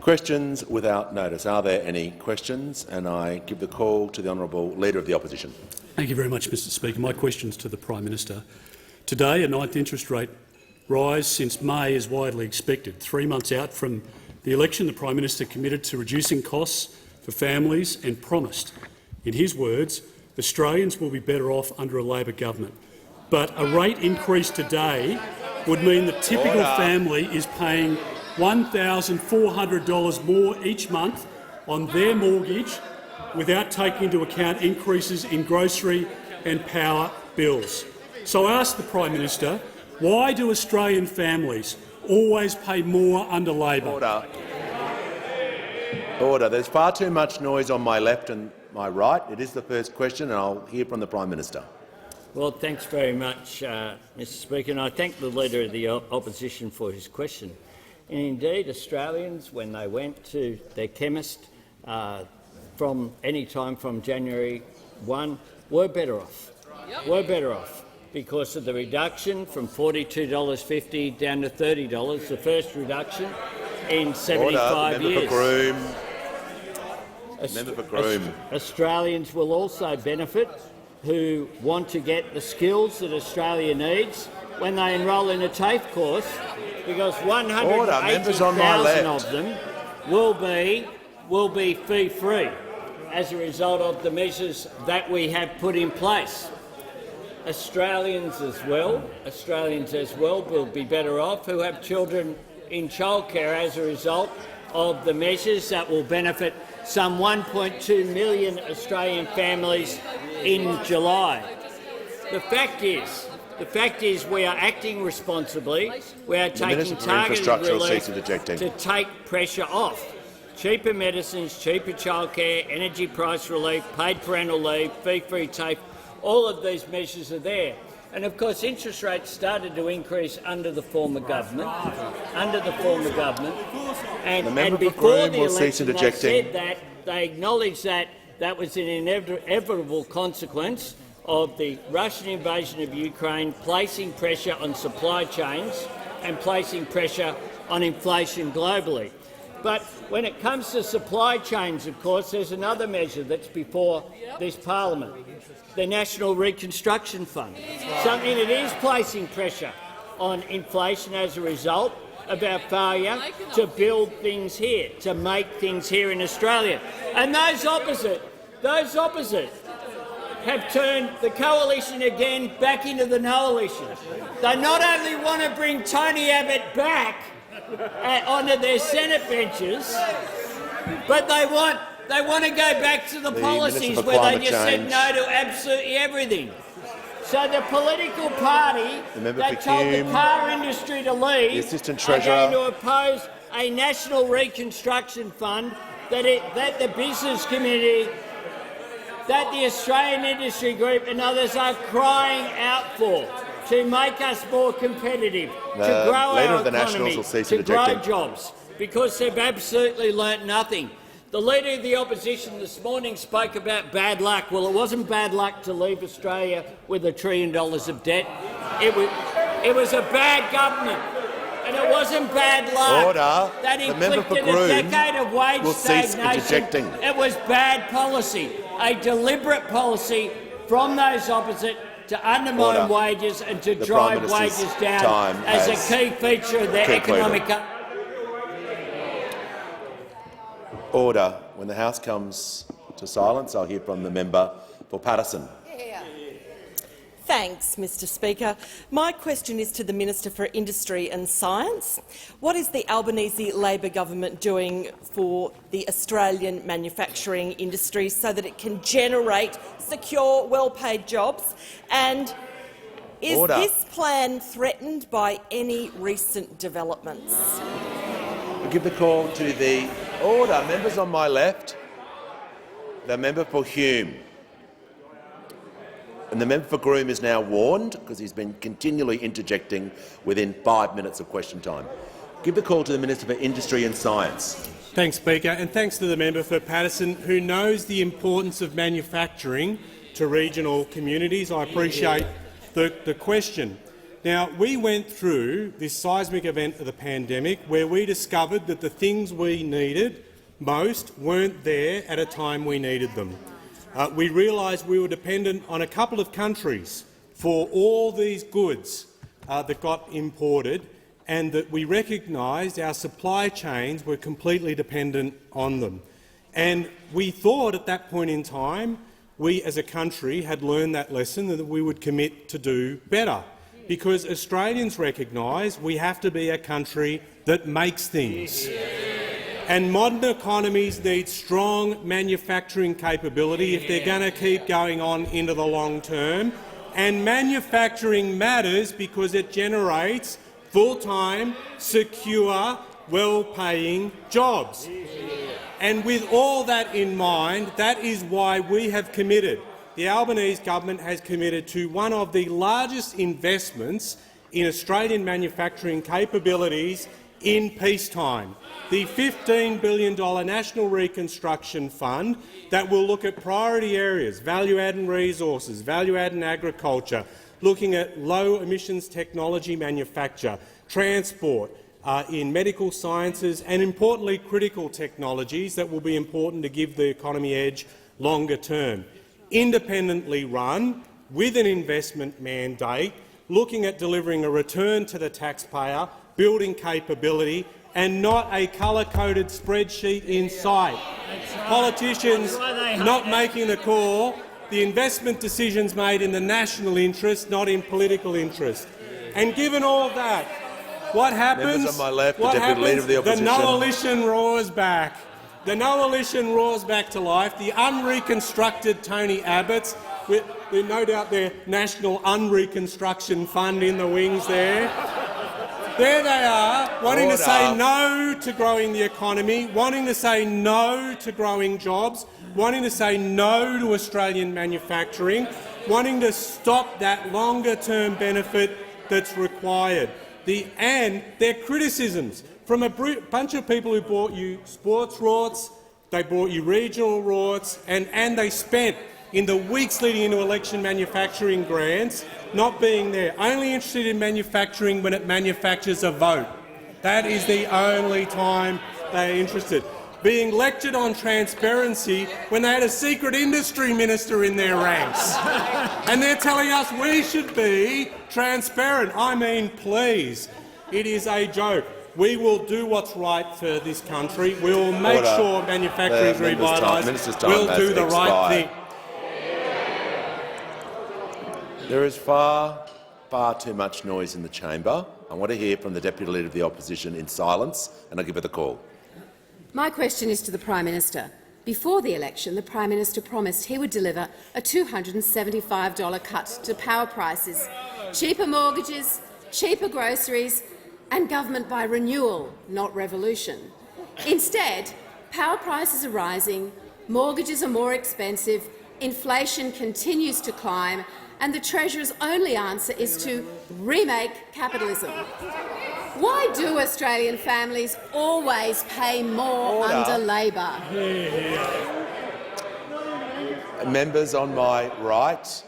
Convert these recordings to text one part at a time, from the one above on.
Questions without notice. Are there any questions? And I give the call to the honourable Leader of the Opposition. Thank you very much, Mr Speaker. My question is to the Prime Minister. Today, a ninth interest rate rise since May is widely expected. 3 months out from the election, the Prime Minister committed to reducing costs for families and promised, in his words, Australians will be better off under a Labor government. But a rate increase today would mean the typical family is paying $1,400 more each month on their mortgage without taking into account increases in grocery and power bills. So I ask the Prime Minister, why do Australian families always pay more under Labor? Order. Order. There's far too much noise on my left and my right. It is the first question, and I'll hear from the Prime Minister. Well, thanks very much, Mr Speaker, and I thank the Leader of the Opposition for his question. And indeed, Australians, when they went to their chemist from any time from January 1, were better off. Were better off because of the reduction from $42.50 down to $30, the first reduction in 75 years. Member for Groom. Australians will also benefit who want to get the skills that Australia needs when they enrol in a TAFE course, because 180,000 of them will be fee-free as a result of the measures that we have put in place. Australians as well will be better off who have children in childcare as a result of the measures that will benefit some 1.2 million Australian families in July. The fact is we are acting responsibly. We are taking targeted relief to take pressure off. Cheaper medicines, cheaper childcare, energy price relief, paid parental leave, fee-free TAFE, all of these measures are there. And of course, interest rates started to increase under the former government. And before the election, they said that they acknowledged that that was an inevitable consequence of the Russian invasion of Ukraine, placing pressure on supply chains and placing pressure on inflation globally. But when it comes to supply chains, of course, there's another measure that's before this parliament, the National Reconstruction Fund, something that is placing pressure on inflation as a result of our failure to build things here, to make things here in Australia. And those opposite have turned the coalition again back into the coalition. They not only want to bring Tony Abbott back onto their Senate benches, but they want to go back to the policies where they just said no to absolutely everything. So the political party that told the car industry to leave are going to oppose a National Reconstruction Fund that the business community, that the Australian Industry Group and others are crying out for, to make us more competitive, to grow our economy, to grow jobs, because they've absolutely learnt nothing. The Leader of the Opposition this morning spoke about bad luck. Well, it wasn't bad luck to leave Australia with $1 trillion of debt. It was a bad government. And it wasn't bad luck that inflicted a decade of wage stagnation. It was bad policy, a deliberate policy from those opposite to undermine wages and to drive wages down as a key feature of their economic. Order. When the House comes to silence, I'll hear from the member for Patterson. Thanks, Mr Speaker. My question is to the Minister for Industry and Science. What is the Albanese Labor government doing for the Australian manufacturing industry so that it can generate secure, well-paid jobs? And is this plan threatened by any recent developments? I give the call to the order. Members on my left, the member for Hume. And the member for Groom is now warned because he's been continually interjecting within 5 minutes of question time. Give the call to the Minister for Industry and Science. Thanks, Speaker, and thanks to the member for Patterson, who knows the importance of manufacturing to regional communities. I appreciate the question. Now, we went through this seismic event of the pandemic where we discovered that the things we needed most weren't there at a time we needed them. We realised we were dependent on a couple of countries for all these goods that got imported, and that we recognised our supply chains were completely dependent on them. And we thought at that point in time we as a country had learned that lesson and that we would commit to do better, because Australians recognise we have to be a country that makes things. And modern economies need strong manufacturing capability if they're going to keep going on into the long term. And manufacturing matters because it generates full-time, secure, well-paying jobs. And with all that in mind, that is why we have committed, the Albanese government has committed to one of the largest investments in Australian manufacturing capabilities in peacetime, the $15 billion National Reconstruction Fund that will look at priority areas, value-added resources, value-added agriculture, looking at low-emissions technology manufacture, transport, in medical sciences and, importantly, critical technologies that will be important to give the economy edge longer term. Independently run, with an investment mandate, looking at delivering a return to the taxpayer, building capability, and not a colour-coded spreadsheet in sight. Politicians not making the call, the investment decisions made in the national interest, not in political interest. And given all that, what happens? Members on my left, the Deputy Leader of the Opposition. The coalition roars back. The coalition roars back to life. The unreconstructed Tony Abbotts, with no doubt their National Unreconstruction Fund in the wings there. There they are, wanting to say no to growing the economy, wanting to say no to growing jobs, wanting to say no to Australian manufacturing, wanting to stop that longer-term benefit that's required. And their criticisms from a bunch of people who bought you sports rorts, they bought you regional rorts, and they spent in the weeks leading into election manufacturing grants not being there, only interested in manufacturing when it manufactures a vote. That is the only time they are interested. Being lectured on transparency when they had a secret industry minister in their ranks. And they're telling us we should be transparent. I mean, please, it is a joke. We will do what's right for this country. We will make sure manufacturing is revitalised. We'll do the right thing. There is far too much noise in the chamber. I want to hear from the Deputy Leader of the Opposition in silence, and I'll give her the call. My question is to the Prime Minister. Before the election, the Prime Minister promised he would deliver a $275 cut to power prices, cheaper mortgages, cheaper groceries and government by renewal, not revolution. Instead, power prices are rising, mortgages are more expensive, inflation continues to climb, and the Treasurer's only answer is to remake capitalism. Why do Australian families always pay more under Labor? Members on my right,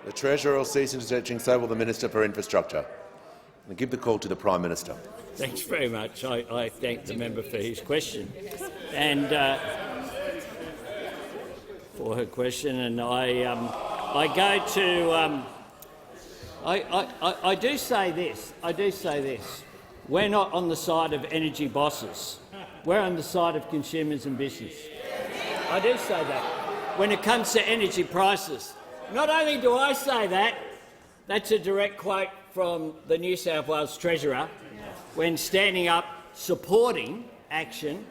the Treasurer will cease interjecting, so will the Minister for Infrastructure. I give the call to the Prime Minister. Thanks very much. I thank the member for his question and for her question, and I go to. I do say this. We're not on the side of energy bosses. We're on the side of consumers and business. I do say that. When it comes to energy prices, not only do I say that, that's a direct quote from the New South Wales Treasurer when standing up supporting action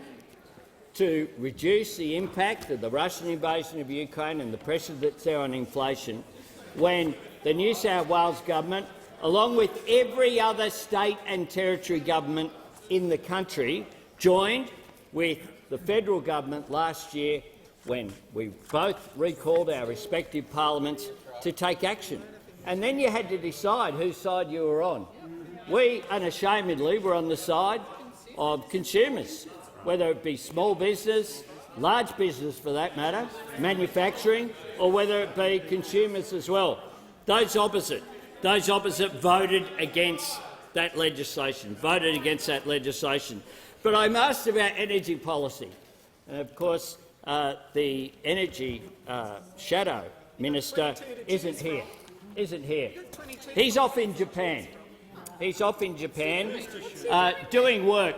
to reduce the impact of the Russian invasion of Ukraine and the pressure that's there on inflation, when the New South Wales government, along with every other state and territory government in the country, joined with the federal government last year when we both recalled our respective parliaments to take action. And then you had to decide whose side you were on. We, unashamedly, were on the side of consumers, whether it be small business, large business for that matter, manufacturing, or whether it be consumers as well. Those opposite Those opposite voted against that legislation, But I'm asked about energy policy. And of course, the energy shadow minister isn't here. He's off in Japan. Doing work.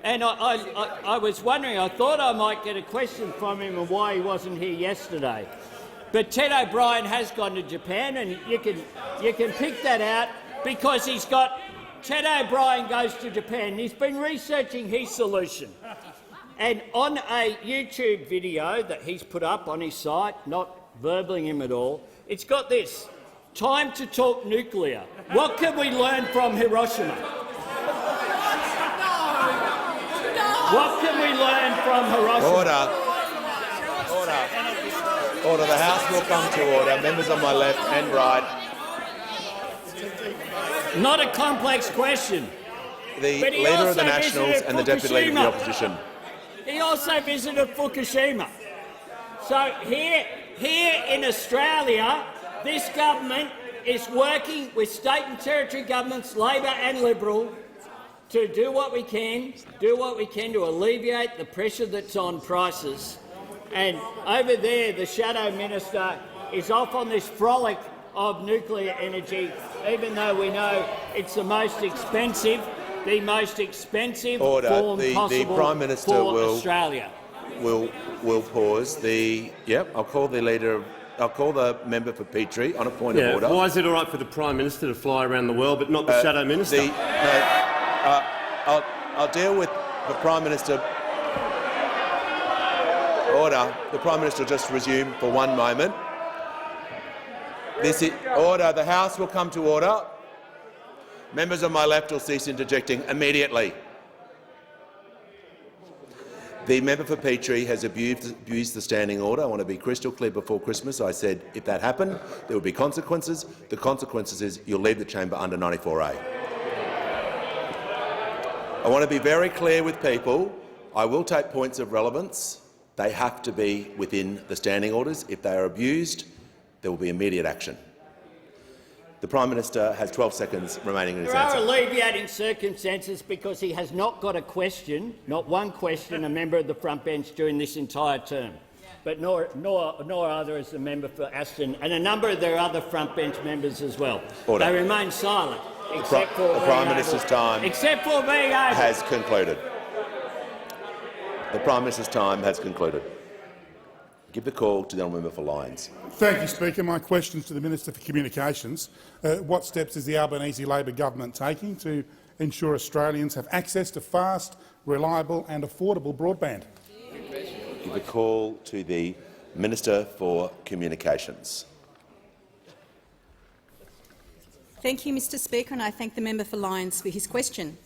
And I was wondering, I thought I might get a question from him on why he wasn't here yesterday. But Ted O'Brien has gone to Japan, and you can pick that out because Ted O'Brien goes to Japan. And he's been researching his solution. And on a YouTube video that he's put up on his site, not verbaling him at all, it's got this: time to talk nuclear. What can we learn from Hiroshima? What can we learn from Hiroshima? Order. The House will come to order. Members on my left and right. Not a complex question. The Leader of the Nationals and the Deputy Leader of the Opposition. He also visited Fukushima. So here in Australia, this government is working with state and territory governments, Labor and Liberal, to do what we can to alleviate the pressure that's on prices. And over there, the shadow minister is off on this frolic of nuclear energy, even though we know it's the most expensive form possible the Prime Minister for Australia. Will pause. I'll call the leader. I'll call the member for Petrie on a point of order. Why is it all right for the Prime Minister to fly around the world but not the Shadow Minister? I'll deal with the Prime Minister. Order. The Prime Minister will just resume for one moment. Order. The House will come to order. Members on my left will cease interjecting immediately. The member for Petrie has abused the standing order. I want to be crystal clear before Christmas. I said if that happened, there would be consequences. The consequences is you'll leave the chamber under 94A. I want to be very clear with people. I will take points of relevance. They have to be within the standing orders. If they are abused, there will be immediate action. The Prime Minister has 12 seconds remaining in his answer. There are alleviating circumstances because he has not got a question, not one question, a member of the front bench during this entire term, but nor other as the member for Aston and a number of their other front bench members as well. Order. They remain silent, The Prime Minister's time has concluded. The Prime Minister's time has concluded. Give the call to the honourable member for Lyons. Thank you, Speaker. My question is to the Minister for Communications. What steps is the Albanese Labor government taking to ensure Australians have access to fast, reliable and affordable broadband? Give the call to the Minister for Communications. Thank you, Mr Speaker, and I thank the member for Lyons for his question.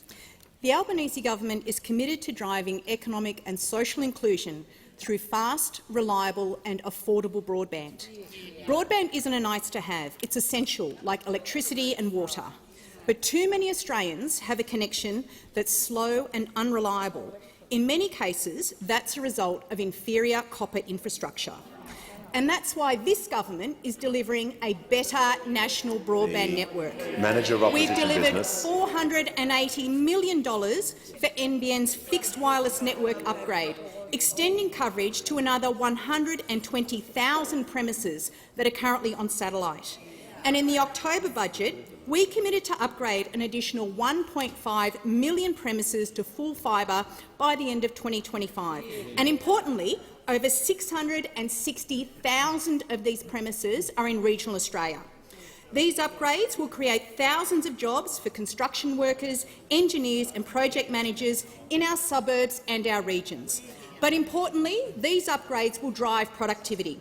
The Albanese government is committed to driving economic and social inclusion through fast, reliable and affordable broadband. Broadband isn't a nice-to-have, it's essential, like electricity and water. But too many Australians have a connection that's slow and unreliable. In many cases, that's a result of inferior copper infrastructure. And that's why this government is delivering a better national broadband network. Manager of Opposition We've delivered Business. $480 million for NBN's fixed wireless network upgrade, extending coverage to another 120,000 premises that are currently on satellite. And in the October budget, we committed to upgrade an additional 1.5 million premises to full fibre by the end of 2025. And importantly, over 660,000 of these premises are in regional Australia. These upgrades will create thousands of jobs for construction workers, engineers and project managers in our suburbs and our regions. But importantly, these upgrades will drive productivity.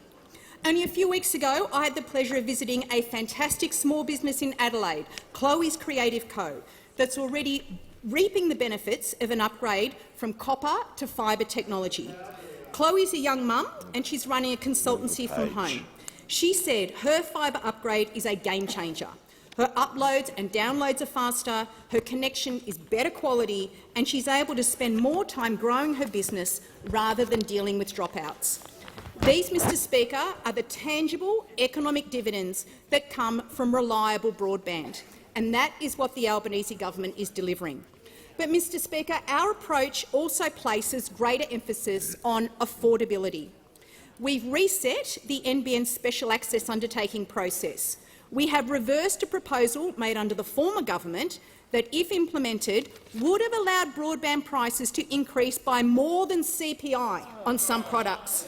Only a few weeks ago, I had the pleasure of visiting a fantastic small business in Adelaide, Chloe's Creative Co, that's already reaping the benefits of an upgrade from copper to fibre technology. Chloe's a young mum and she's running a consultancy from home. She said her fibre upgrade is a game changer. Her uploads and downloads are faster, her connection is better quality and she's able to spend more time growing her business rather than dealing with dropouts. These, Mr Speaker, are the tangible economic dividends that come from reliable broadband, and that is what the Albanese government is delivering. But, Mr Speaker, our approach also places greater emphasis on affordability. We've reset the NBN special access undertaking process. We have reversed a proposal made under the former government that, if implemented, would have allowed broadband prices to increase by more than CPI on some products.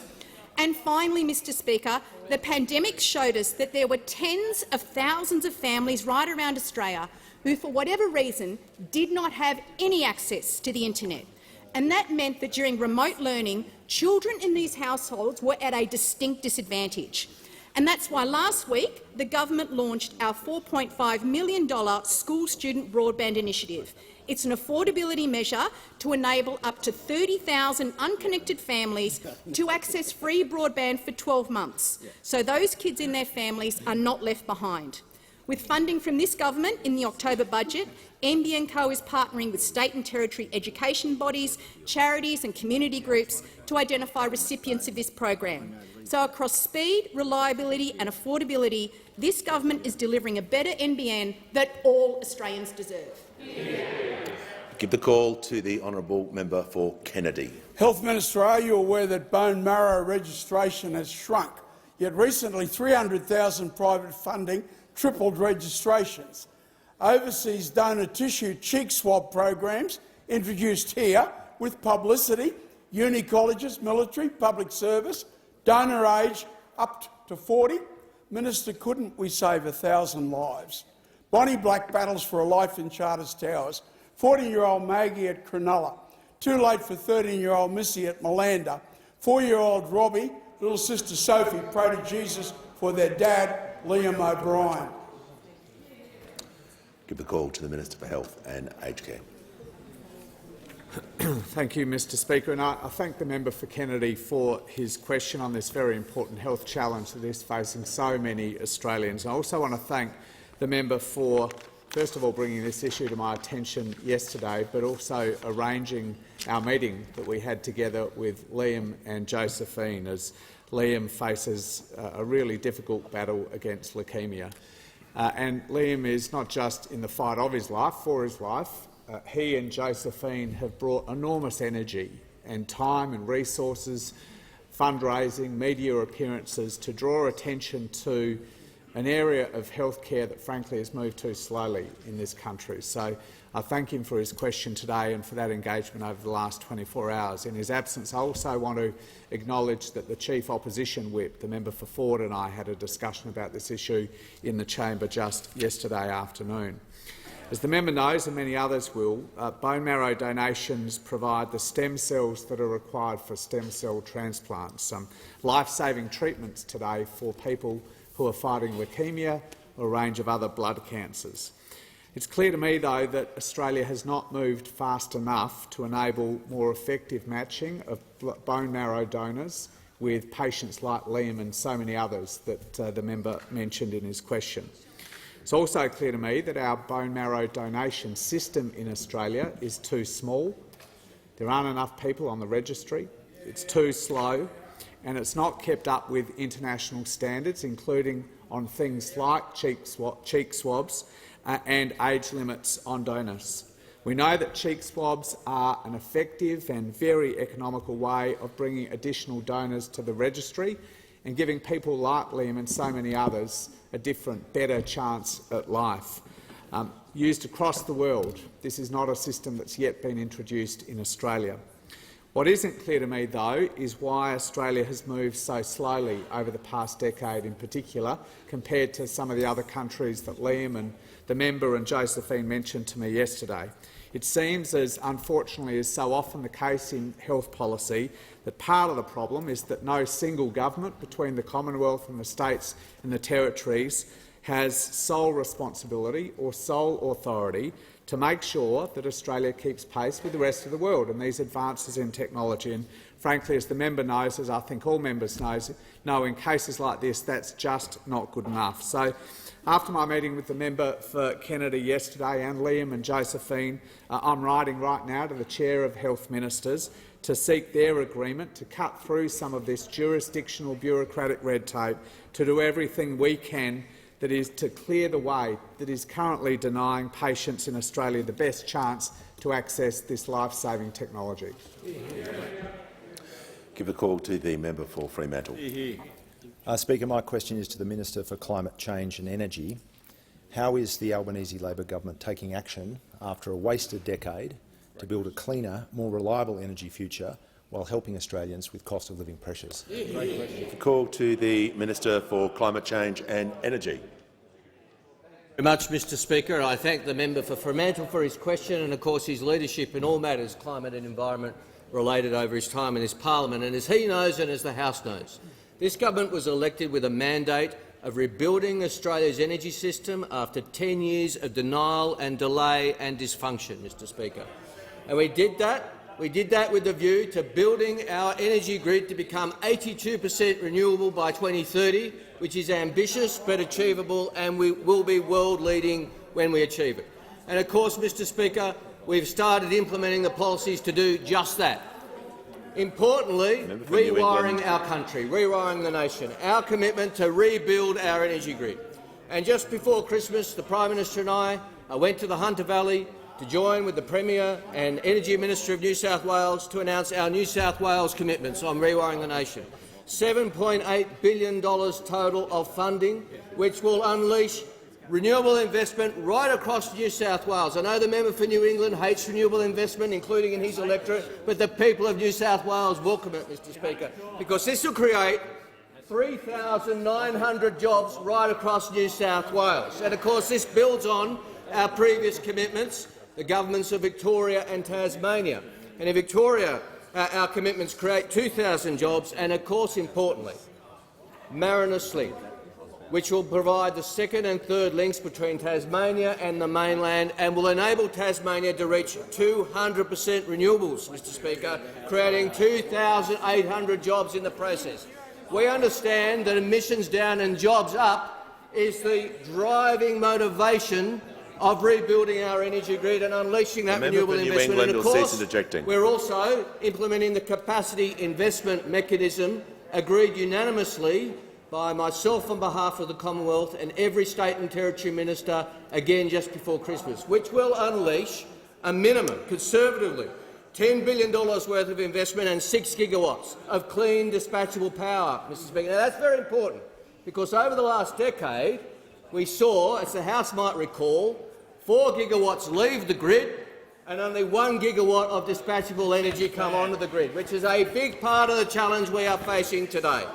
And finally, Mr Speaker, the pandemic showed us that there were tens of thousands of families right around Australia who, for whatever reason, did not have any access to the internet. And that meant that during remote learning, children in these households were at a distinct disadvantage. And that's why last week the government launched our $4.5 million school student broadband initiative. It's an affordability measure to enable up to 30,000 unconnected families to access free broadband for 12 months, so those kids and their families are not left behind. With funding from this government in the October budget, NBN Co is partnering with state and territory education bodies, charities and community groups to identify recipients of this program. So across speed, reliability and affordability, this government is delivering a better NBN that all Australians deserve. Give the call to the honourable member for Kennedy. Health Minister, are you aware that bone marrow registration has shrunk, yet recently 300,000 private funding tripled registrations? Overseas donor tissue cheek swab programs introduced here with publicity, uni colleges, military, public service, donor age up to 40. Minister, couldn't we save 1,000 lives? Bonnie Black battles for a life in Charters Towers. 14-year-old Maggie at Cronulla. Too late for 13-year-old Missy at Malanda. 4-year-old Robbie, little sister Sophie, pray to Jesus for their dad, Liam O'Brien. Give the call to the Minister for Health and Aged Care. Thank you, Mr Speaker, and I thank the member for Kennedy for his question on this very important health challenge that is facing so many Australians. I also want to thank the member for, first of all, bringing this issue to my attention yesterday, but also arranging our meeting that we had together with Liam and Josephine, as Liam faces a really difficult battle against leukaemia. And Liam is not just in the fight of his life, for his life. He and Josephine have brought enormous energy and time and resources, fundraising, media appearances to draw attention to an area of healthcare that frankly has moved too slowly in this country. So I thank him for his question today and for that engagement over the last 24 hours. In his absence, I also want to acknowledge that the Chief Opposition Whip, the member for Forde, and I had a discussion about this issue in the chamber just yesterday afternoon. As the member knows, and many others will, bone marrow donations provide the stem cells that are required for stem cell transplants, some life-saving treatments today for people who are fighting leukaemia or a range of other blood cancers. It's clear to me, though, that Australia has not moved fast enough to enable more effective matching of bone marrow donors with patients like Liam and so many others that the member mentioned in his question. It's also clear to me that our bone marrow donation system in Australia is too small. There aren't enough people on the registry. It's too slow, and it's not kept up with international standards, including on things like cheek swabs and age limits on donors. We know that cheek swabs are an effective and very economical way of bringing additional donors to the registry and giving people like Liam and so many others a different, better chance at life. Used across the world, this is not a system that's yet been introduced in Australia. What isn't clear to me, though, is why Australia has moved so slowly over the past decade in particular, compared to some of the other countries that Liam and the member and Josephine mentioned to me yesterday. It seems, as unfortunately is so often the case in health policy, that part of the problem is that no single government between the Commonwealth and the states and the territories has sole responsibility or sole authority to make sure that Australia keeps pace with the rest of the world and these advances in technology. And frankly, as the member knows, as I think all members know, in cases like this, that's just not good enough. So, after my meeting with the member for Kennedy yesterday, and Liam and Josephine, I'm writing right now to the Chair of Health Ministers to seek their agreement to cut through some of this jurisdictional bureaucratic red tape, to do everything we can that is to clear the way that is currently denying patients in Australia the best chance to access this life-saving technology. Give a call to the member for Fremantle. Speaker, my question is to the Minister for Climate Change and Energy. How is the Albanese Labor government taking action after a wasted decade to build a cleaner, more reliable energy future while helping Australians with cost of living pressures? Give a call to the Minister for Climate Change and Energy. Very much, Mr Speaker. I thank the member for Fremantle for his question and, of course, his leadership in all matters climate and environment related over his time in this parliament. And as he knows and as the House knows, this government was elected with a mandate of rebuilding Australia's energy system after 10 years of denial and delay and dysfunction, Mr Speaker. And we did that with a view to building our energy grid to become 82% renewable by 2030, which is ambitious but achievable, and we will be world-leading when we achieve it. And of course, Mr Speaker, we've started implementing the policies to do just that. Importantly, rewiring our country, rewiring the nation, our commitment to rebuild our energy grid. And just before Christmas, the Prime Minister and I went to the Hunter Valley to join with the Premier and Energy Minister of New South Wales to announce our New South Wales commitments on rewiring the nation. $7.8 billion total of funding, which will unleash renewable investment right across New South Wales. I know the member for New England hates renewable investment, including in his electorate, but the people of New South Wales welcome it, Mr Speaker, because this will create 3,900 jobs right across New South Wales. And of course this builds on our previous commitments, the governments of Victoria and Tasmania. And in Victoria, our commitments create 2,000 jobs, and of course, importantly, Mariner Slink, which will provide the second and third links between Tasmania and the mainland and will enable Tasmania to reach 200% renewables, Mr Speaker, creating 2,800 jobs in the process. We understand that emissions down and jobs up is the driving motivation of rebuilding our energy grid and unleashing that renewable investment. And of course, we're also implementing the capacity investment mechanism agreed unanimously by myself on behalf of the Commonwealth and every state and territory minister, again just before Christmas, which will unleash a minimum, conservatively, $10 billion worth of investment and 6 gigawatts of clean, dispatchable power, Mr Speaker. Now, that's very important, because over the last decade we saw, as the House might recall, 4 gigawatts leave the grid and only 1 gigawatt of dispatchable energy come onto the grid, which is a big part of the challenge we are facing today.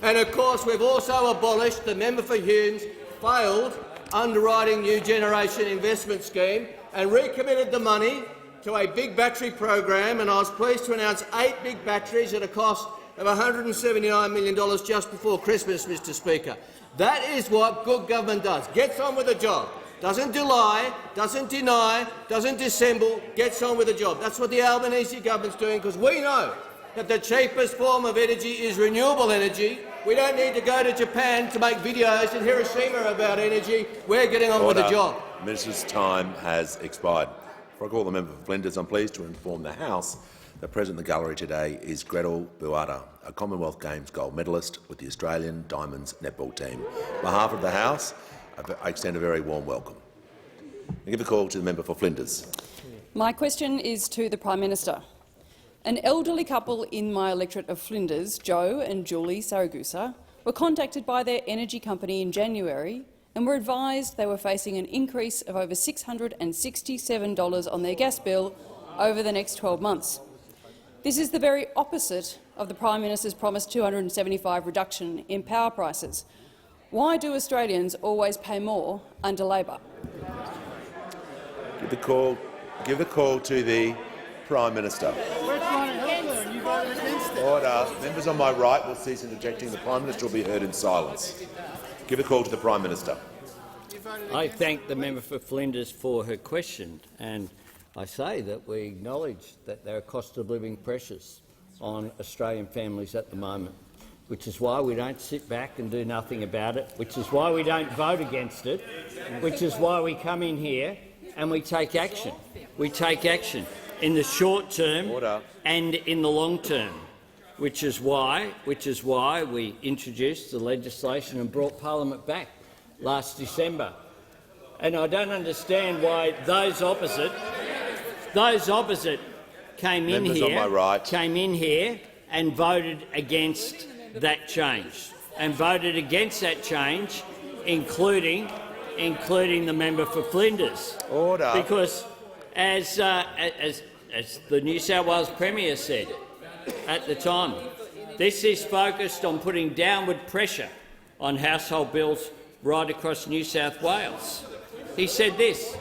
And of course, we've also abolished the member for Hume's failed underwriting new generation investment scheme and recommitted the money to a big battery program. And I was pleased to announce 8 big batteries at a cost of $179 million just before Christmas, Mr Speaker. That is what good government does. Gets on with the job. Doesn't delay, doesn't deny, doesn't dissemble, gets on with the job. That's what the Albanese government's doing, because we know that the cheapest form of energy is renewable energy. We don't need to go to Japan to make videos in Hiroshima about energy. We're getting on with the job. Minister's time has expired. Before I call the member for Flinders, I'm pleased to inform the House that present in the gallery today is Gretel Buata, a Commonwealth Games gold medalist with the Australian Diamonds netball team. On behalf of the House, I extend a very warm welcome. I give the call to the member for Flinders. My question is to the Prime Minister. An elderly couple in my electorate of Flinders, Joe and Julie Saragusa, were contacted by their energy company in January and were advised they were facing an increase of over $667 on their gas bill over the next 12 months. This is the very opposite of the Prime Minister's promised $275 reduction in power prices. Why do Australians always pay more under Labor? Give the call to the Prime Minister. Order. Members on my right will cease interjecting. The Prime Minister will be heard in silence. Give a call to the Prime Minister. I thank the member for Flinders for her question, and I say that we acknowledge that there are cost of living pressures on Australian families at the moment, which is why we don't sit back and do nothing about it, which is why we don't vote against it, which is why we come in here and we take action. We take action in the short term and in the long term, which is why we introduced the legislation and brought Parliament back last December. And I don't understand why those opposite came in here and voted against that change, including the member for Flinders. Order. Because, as the New South Wales Premier said at the time, this is focused on putting downward pressure on household bills right across New South Wales. He said this: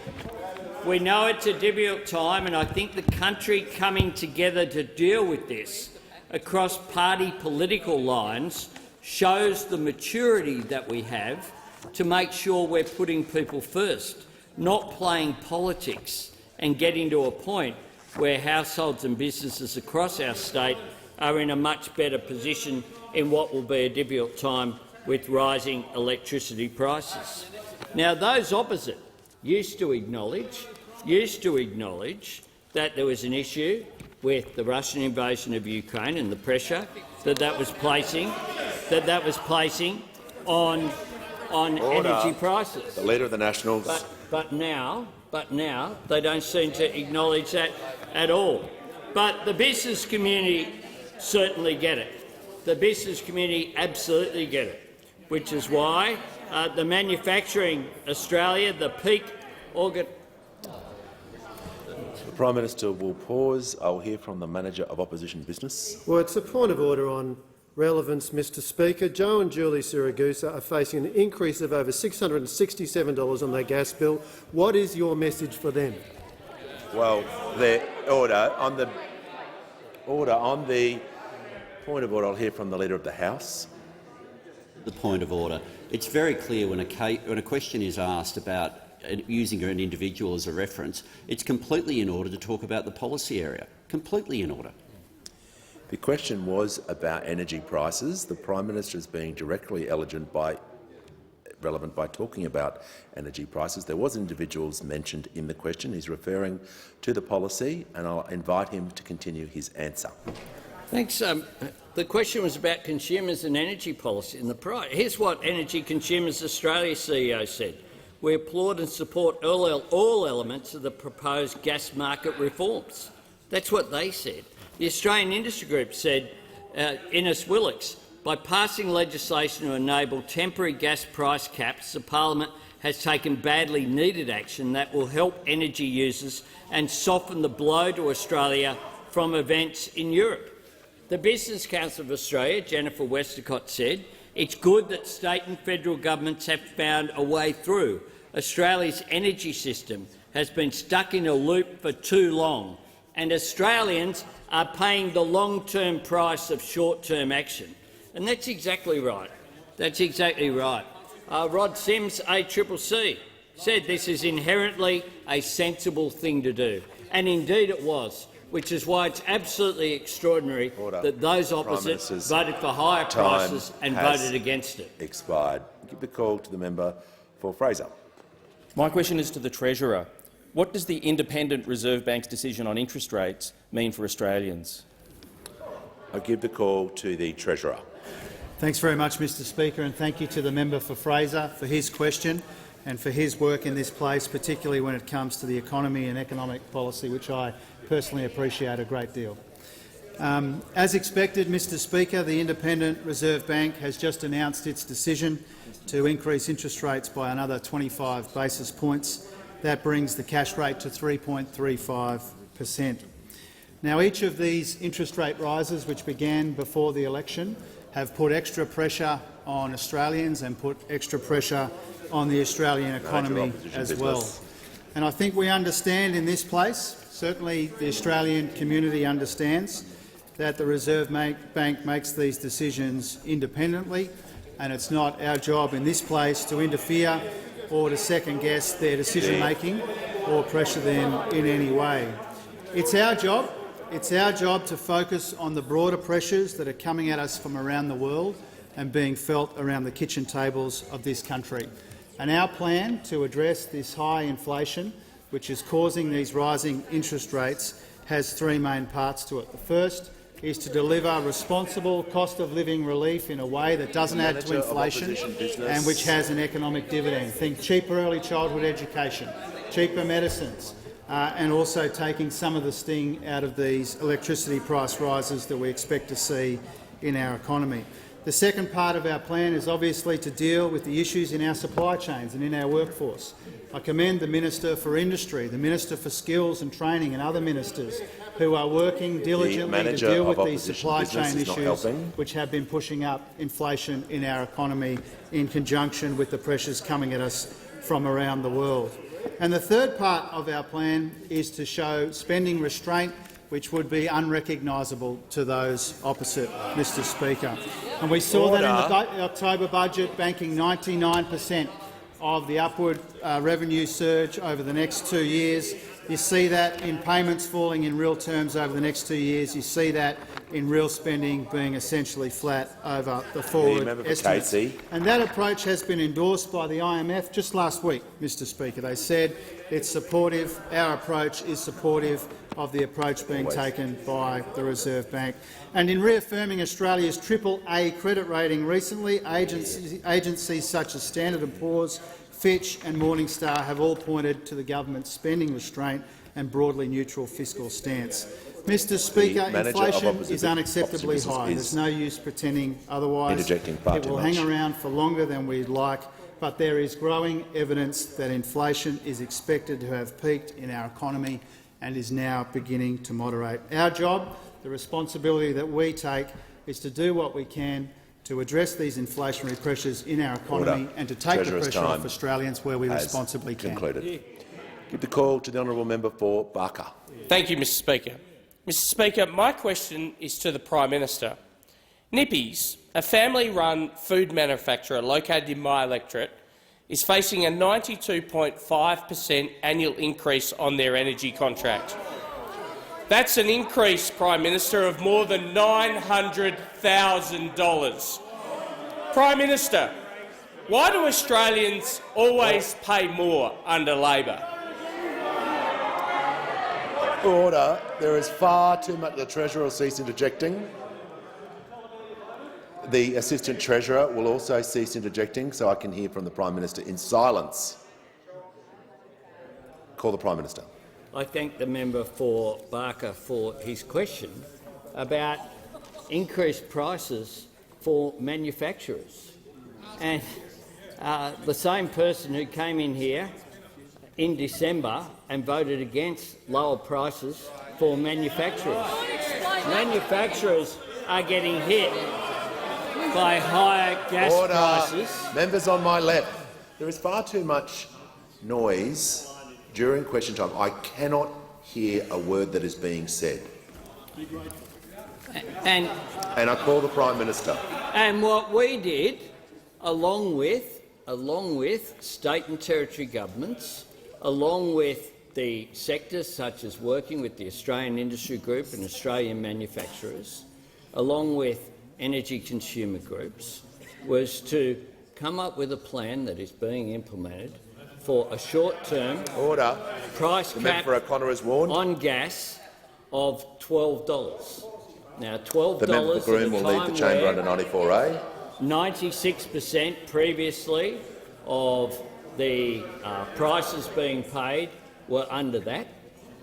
"We know it's a difficult time, and I think the country coming together to deal with this across party political lines shows the maturity that we have to make sure we're putting people first, not playing politics and getting to a point where households and businesses across our state are in a much better position in what will be a difficult time with rising electricity prices." Now, those opposite used to acknowledge that there was an issue with the Russian invasion of Ukraine and the pressure that was placing on energy prices. The Leader of the Nationals. But now they don't seem to acknowledge that at all. But the business community certainly get it. The business community absolutely get it, which is why the Manufacturing Australia, the peak organ. The Prime Minister will pause. I will hear from the Manager of Opposition Business. Well, it's a point of order on relevance, Mr Speaker. Joe and Julie Siragusa are facing an increase of over $667 on their gas bill. What is your message for them? Well, on the point of order, I'll hear from the Leader of the House. The point of order. It's very clear when a question is asked about using an individual as a reference, it's completely in order to talk about the policy area. Completely in order. The question was about energy prices. The Prime Minister is being directly relevant by talking about energy prices. There was individuals mentioned in the question. He's referring to the policy, and I'll invite him to continue his answer. Thanks. The question was about consumers and energy policy and the price. Here's what Energy Consumers Australia CEO said: "We applaud and support all elements of the proposed gas market reforms." That's what they said. The Australian Industry Group said, Innes Willox, "By passing legislation to enable temporary gas price caps, the Parliament has taken badly needed action that will help energy users and soften the blow to Australia from events in Europe." The Business Council of Australia, Jennifer Westacott, said, "It's good that state and federal governments have found a way through. Australia's energy system has been stuck in a loop for too long, and Australians are paying the long-term price of short-term action." And that's exactly right. That's exactly right. Rod Sims, ACCC, said this is inherently a sensible thing to do, and indeed it was, which is why it's absolutely extraordinary that those opposite voted for higher prices and voted against it. Expired. Give the call to the member for Fraser. My question is to the Treasurer. What does the Independent Reserve Bank's decision on interest rates mean for Australians? I give the call to the Treasurer. Thanks very much, Mr Speaker, and thank you to the member for Fraser for his question and for his work in this place, particularly when it comes to the economy and economic policy, which I personally appreciate a great deal. As expected, Mr Speaker, the Independent Reserve Bank has just announced its decision to increase interest rates by another 25 basis points. That brings the cash rate to 3.35%. Now, each of these interest rate rises, which began before the election, have put extra pressure on Australians and put extra pressure on the Australian economy as well. And I think we understand in this place, certainly the Australian community understands, that the Reserve Bank makes these decisions independently, and it's not our job in this place to interfere or to second-guess their decision-making or pressure them in any way. It's our job to focus on the broader pressures that are coming at us from around the world and being felt around the kitchen tables of this country. And our plan to address this high inflation, which is causing these rising interest rates, has three main parts to it. The first is to deliver responsible cost-of-living relief in a way that doesn't add to inflation and which has an economic dividend. Think cheaper early childhood education, cheaper medicines, and also taking some of the sting out of these electricity price rises that we expect to see in our economy. The second part of our plan is obviously to deal with the issues in our supply chains and in our workforce. I commend the Minister for Industry, the Minister for Skills and Training and other ministers who are working diligently to deal with these supply chain issues which have been pushing up inflation in our economy in conjunction with the pressures coming at us from around the world. And the third part of our plan is to show spending restraint which would be unrecognisable to those opposite, Mr Speaker. And we saw that in the October budget, banking 99% of the upward revenue surge over the next 2 years. You see that in payments falling in real terms over the next 2 years. You see that in real spending being essentially flat over the forward estimates. And that approach has been endorsed by the IMF just last week, Mr Speaker. They said it's supportive. Our approach is supportive of the approach being taken by the Reserve Bank. And in reaffirming Australia's AAA credit rating recently, agencies such as Standard & Poor's, Fitch and Morningstar have all pointed to the government's spending restraint and broadly neutral fiscal stance. Mr Speaker, inflation is unacceptably high. There's no use pretending otherwise. It will hang around for longer than we'd like, but there is growing evidence that inflation is expected to have peaked in our economy and is now beginning to moderate. Our job, the responsibility that we take, is to do what we can to address these inflationary pressures in our economy and to take the pressure off Australians where we responsibly can. Concluded. Give the call to the honourable member for Barker. Thank you, Mr Speaker. Mr Speaker, my question is to the Prime Minister. Nippies, a family-run food manufacturer located in my electorate, is facing a 92.5% annual increase on their energy contract. That's an increase, Prime Minister, of more than $900,000. Prime Minister, why do Australians always pay more under Labor? Order. There is far too much. The Treasurer will cease interjecting. The Assistant Treasurer will also cease interjecting, so I can hear from the Prime Minister in silence. Call the Prime Minister. I thank the member for Barker for his question about increased prices for manufacturers. And the same person who came in here in December and voted against lower prices for manufacturers. Manufacturers are getting hit by higher gas prices. Members on my left. There is far too much noise during question time. I cannot hear a word that is being said. And I call the Prime Minister. And what we did, along with state and territory governments, along with the sectors such as working with the Australian Industry Group and Australian manufacturers, along with energy consumer groups, was to come up with a plan that is being implemented for a short-term price cap on gas of $12. Now, $12 the member for Groom will leave the chamber under 94A. 96% previously of the prices being paid were under that,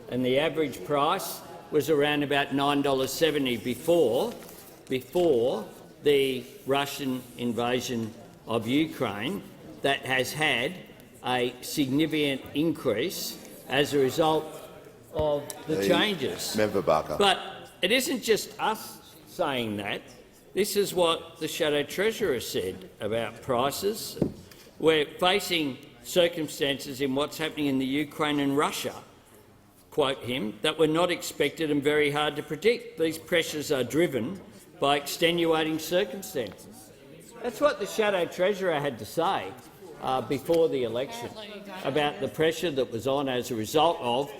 and the average price was around about $9.70 before the Russian invasion of Ukraine. That has had a significant increase as a result of the changes. Member Barker. But it isn't just us saying that. This is what the Shadow Treasurer said about prices. We're facing circumstances in what's happening in the Ukraine and Russia, quote him, that were not expected and very hard to predict. These pressures are driven by extenuating circumstances. That's what the Shadow Treasurer had to say. before the election about the pressure that was on as a result of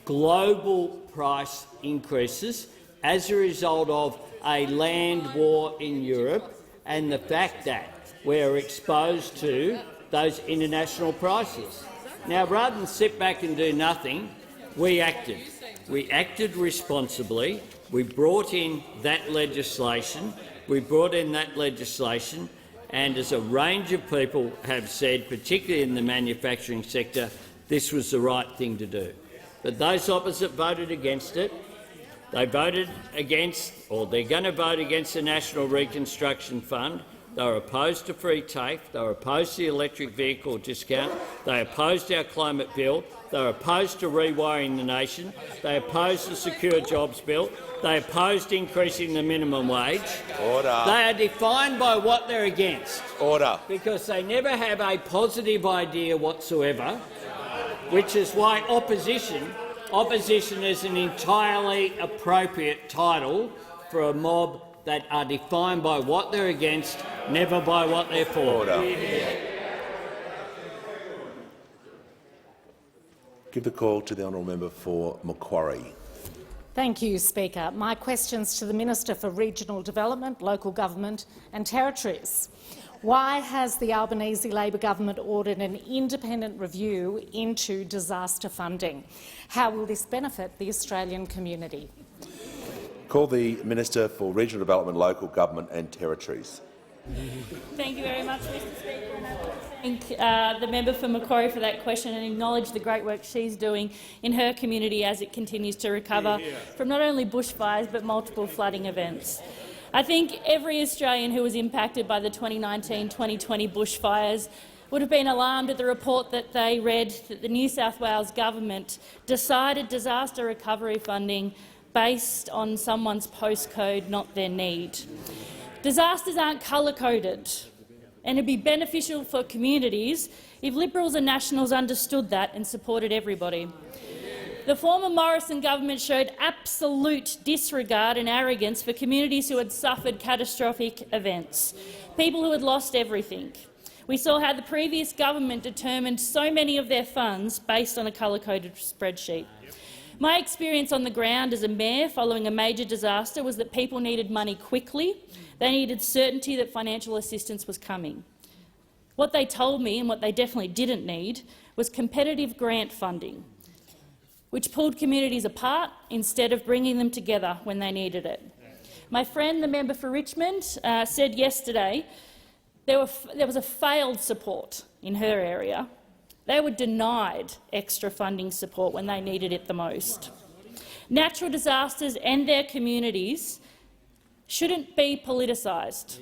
global price increases, as a result of a land war in Europe, and the fact that we're exposed to those international prices. Now, rather than sit back and do nothing, we acted. We acted responsibly. We brought in that legislation. And as a range of people have said, particularly in the manufacturing sector, this was the right thing to do. But those opposite voted against it. They voted against, or they're going to vote against, the National Reconstruction Fund. They were opposed to free TAFE. They were opposed to the electric vehicle discount. They opposed our climate bill. They were opposed to rewiring the nation. They opposed the Secure Jobs Bill. They opposed increasing the minimum wage. Order. They are defined by what they're against. Order. Because they never have a positive idea whatsoever, which is why opposition is an entirely appropriate title for a mob that are defined by what they're against, never by what they're for. Order. Give the call to the honourable member for Macquarie. Thank you, Speaker. My question's to the Minister for Regional Development, Local Government and Territories. Why has the Albanese Labor government ordered an independent review into disaster funding? How will this benefit the Australian community? Call the Minister for Regional Development, Local Government and Territories. Thank you very much, Mr Speaker. And I want to thank the member for Macquarie for that question and acknowledge the great work she's doing in her community as it continues to recover from not only bushfires but multiple flooding events. I think every Australian who was impacted by the 2019-2020 bushfires would have been alarmed at the report that they read that the New South Wales government decided disaster recovery funding based on someone's postcode, not their need. Disasters aren't colour-coded, and it would be beneficial for communities if Liberals and Nationals understood that and supported everybody. The former Morrison government showed absolute disregard and arrogance for communities who had suffered catastrophic events, people who had lost everything. We saw how the previous government determined so many of their funds based on a colour-coded spreadsheet. My experience on the ground as a mayor following a major disaster was that people needed money quickly. They needed certainty that financial assistance was coming. What they told me, and what they definitely didn't need, was competitive grant funding, which pulled communities apart instead of bringing them together when they needed it. My friend, the member for Richmond, said yesterday there was a failed support in her area. They were denied extra funding support when they needed it the most. Natural disasters and their communities shouldn't be politicised.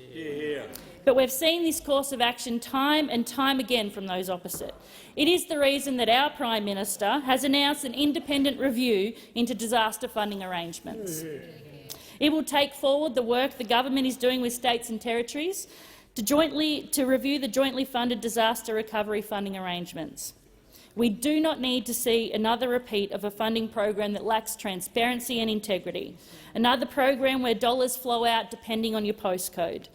But we've seen this course of action time and time again from those opposite. It is the reason that our Prime Minister has announced an independent review into disaster funding arrangements. It will take forward the work the government is doing with states and territories to review the jointly funded disaster recovery funding arrangements. We do not need to see another repeat of a funding program that lacks transparency and integrity, another program where dollars flow out depending on your postcode.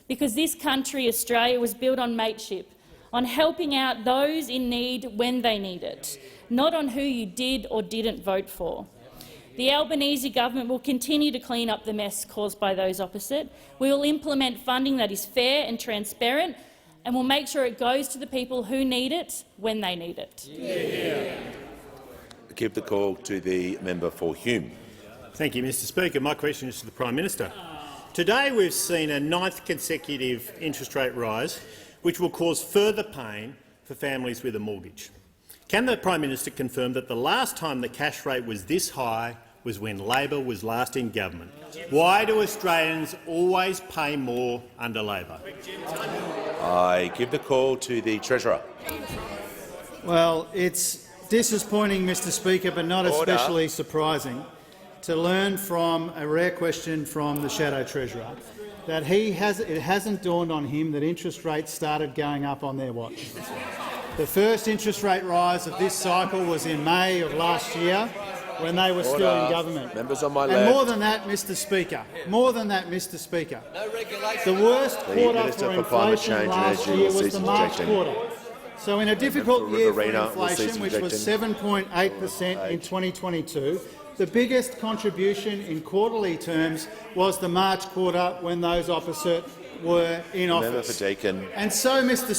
Because this country, Australia, was built on mateship, on helping out those in need when they need it, not on who you did or didn't vote for. The Albanese government will continue to clean up the mess caused by those opposite. We will implement funding that is fair and transparent, and will make sure it goes to the people who need it when they need it. Give the call to the member for Hume. Thank you, Mr Speaker. My question is to the Prime Minister. Today we've seen a 9th consecutive interest rate rise, which will cause further pain for families with a mortgage. Can the Prime Minister confirm that the last time the cash rate was this high was when Labor was last in government? Why do Australians always pay more under Labor? I give the call to the Treasurer. Well, it's disappointing, Mr Speaker, but not especially surprising, to learn from a rare question from the Shadow Treasurer that it hasn't dawned on him that interest rates started going up on their watch. The first interest rate rise of this cycle was in May of last year, when they were still in government. Members on my and left. more than that, Mr Speaker, the worst quarter for inflation last year was the March quarter. So in a difficult year for Riverina will cease inflation, which was 7.8% in 2022, the biggest contribution in quarterly terms was the March quarter when those opposite were in office. Member for Deakin. And so, Mr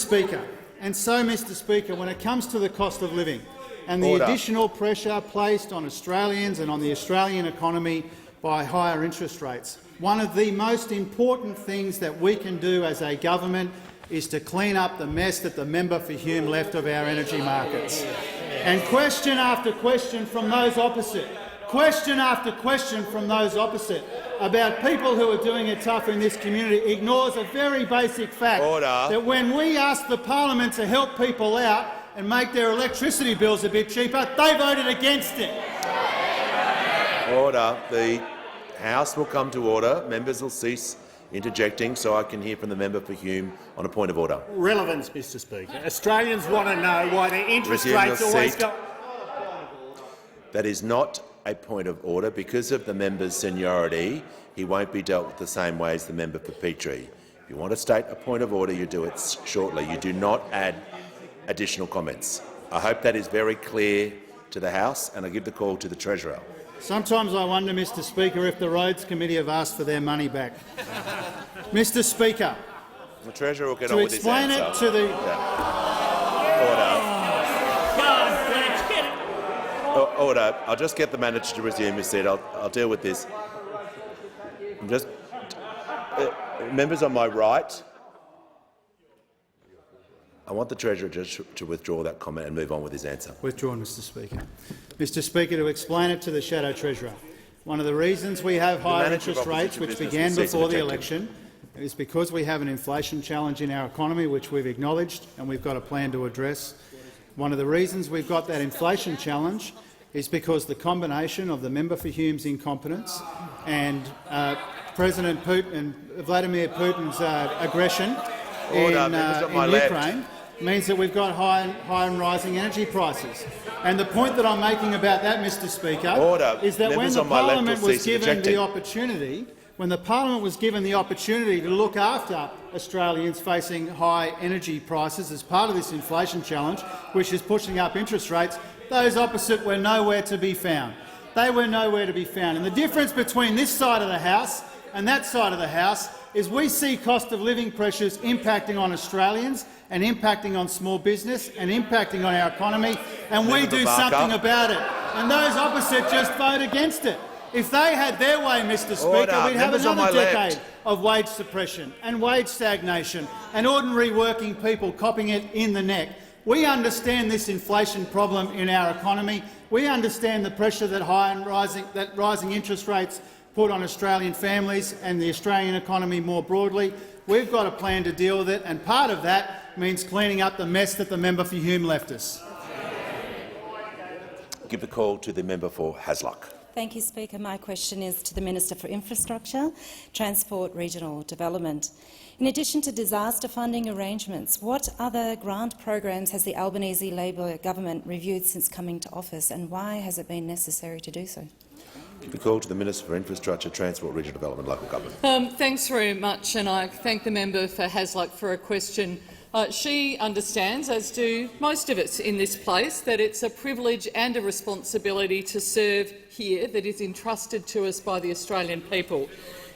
Speaker, when it comes to the cost of living and the additional pressure placed on Australians and on the Australian economy by higher interest rates, one of the most important things that we can do as a government is to clean up the mess that the member for Hume left of our energy markets. And question after question from those opposite, about people who are doing it tough in this community ignores a very basic fact that when we asked the parliament to help people out and make their electricity bills a bit cheaper, they voted against it. Order. The House will come to order. Members will cease interjecting so I can hear from the member for Hume on a point of order. Relevance, Mr Speaker. Australians want to know why their interest rates always go— That is not a point of order. Because of the member's seniority, he won't be dealt with the same way as the member for Petrie. If you want to state a point of order, you do it shortly. You do not add additional comments. I hope that is very clear to the House, and I give the call to the Treasurer. Sometimes I wonder, Mr Speaker, if the Roads Committee have asked for their money back. Mr Speaker, the Treasurer will get on with his answer. To explain it to the— Order. I'll just get the manager to resume his seat. I'll deal with this. Members on my right, I want the Treasurer just to withdraw that comment and move on with his answer. Withdrawn, Mr Speaker. Mr Speaker, to explain it to the Shadow Treasurer, one of the reasons we have higher interest rates, which began before the election, is because we have an inflation challenge in our economy, which we've acknowledged and we've got a plan to address. One of the reasons we've got that inflation challenge is because the combination of the member for Hume's incompetence and President Putin, Vladimir Putin's aggression in Ukraine means that we've got high and rising energy prices. And the point that I'm making about that, Mr Speaker, is that when the Parliament was given the opportunity, to look after Australians facing high energy prices as part of this inflation challenge, which is pushing up interest rates, those opposite were nowhere to be found. They were nowhere to be found. And the difference between this side of the House and that side of the House is we see cost of living pressures impacting on Australians and impacting on small business and impacting on our economy, and we do something about it. And those opposite just vote against it. If they had their way, Mr Speaker, we'd have another decade of wage suppression and wage stagnation and ordinary working people copping it in the neck. We understand this inflation problem in our economy. We understand the pressure that rising interest rates put on Australian families and the Australian economy more broadly. We've got a plan to deal with it, and part of that means cleaning up the mess that the member for Hume left us. Give the call to the member for Hasluck. Thank you, Speaker. My question is to the Minister for Infrastructure, Transport, Regional Development. In addition to disaster funding arrangements, what other grant programs has the Albanese Labor government reviewed since coming to office, and why has it been necessary to do so? Give the call to the Minister for Infrastructure, Transport, Regional Development, Local Government. Thanks very much, and I thank the member for Hasluck for a question. She understands, as do most of us in this place, that it's a privilege and a responsibility to serve here that is entrusted to us by the Australian people.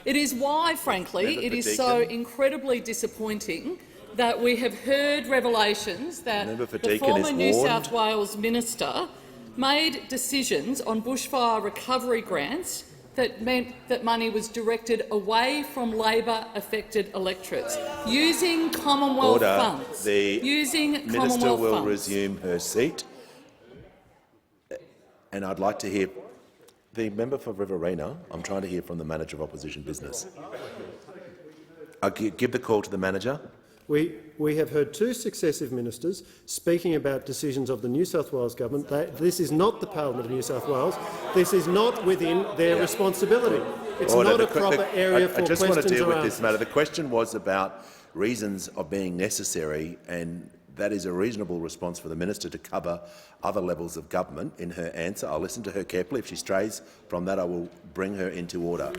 It is why, frankly, it is so incredibly disappointing that we have heard revelations that the former New South Wales minister made decisions on bushfire recovery grants that meant that money was directed away from Labor-affected electorates, using Commonwealth funds. The Minister will resume her seat, and I'd like to hear the member for Riverina. I'm trying to hear from the manager of opposition business. I'll give the call to the manager. We have heard two successive ministers speaking about decisions of the New South Wales government. This is not the Parliament of New South Wales. This is not within their responsibility. It's not a proper area for questions. I just want to deal with this matter. The question was about reasons of being necessary, and that is a reasonable response for the minister to cover other levels of government in her answer. I'll listen to her carefully. If she strays from that, I will bring her into order.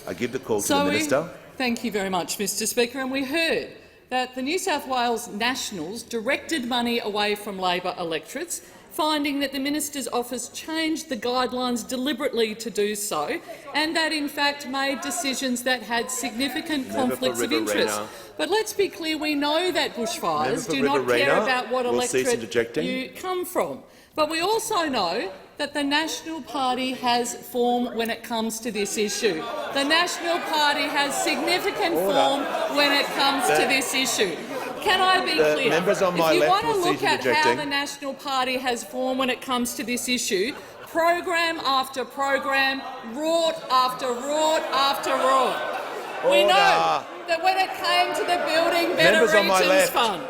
I give the call to the minister. Thank you very much, Mr Speaker. And we heard that the New South Wales Nationals directed money away from Labor electorates, finding that the minister's office changed the guidelines deliberately to do so, and that in fact made decisions that had significant conflicts of interest. But let's be clear, we know that bushfires do not care about what electorate you come from. But we also know that the National Party has form when it comes to this issue. The National Party has significant form when it comes to this issue. Can I be clear? Members on my if you left want to will look at how the National Party has form when it comes to this issue, program after program, rort after rort after rort. We know that when it came to the Building Better Regions Fund,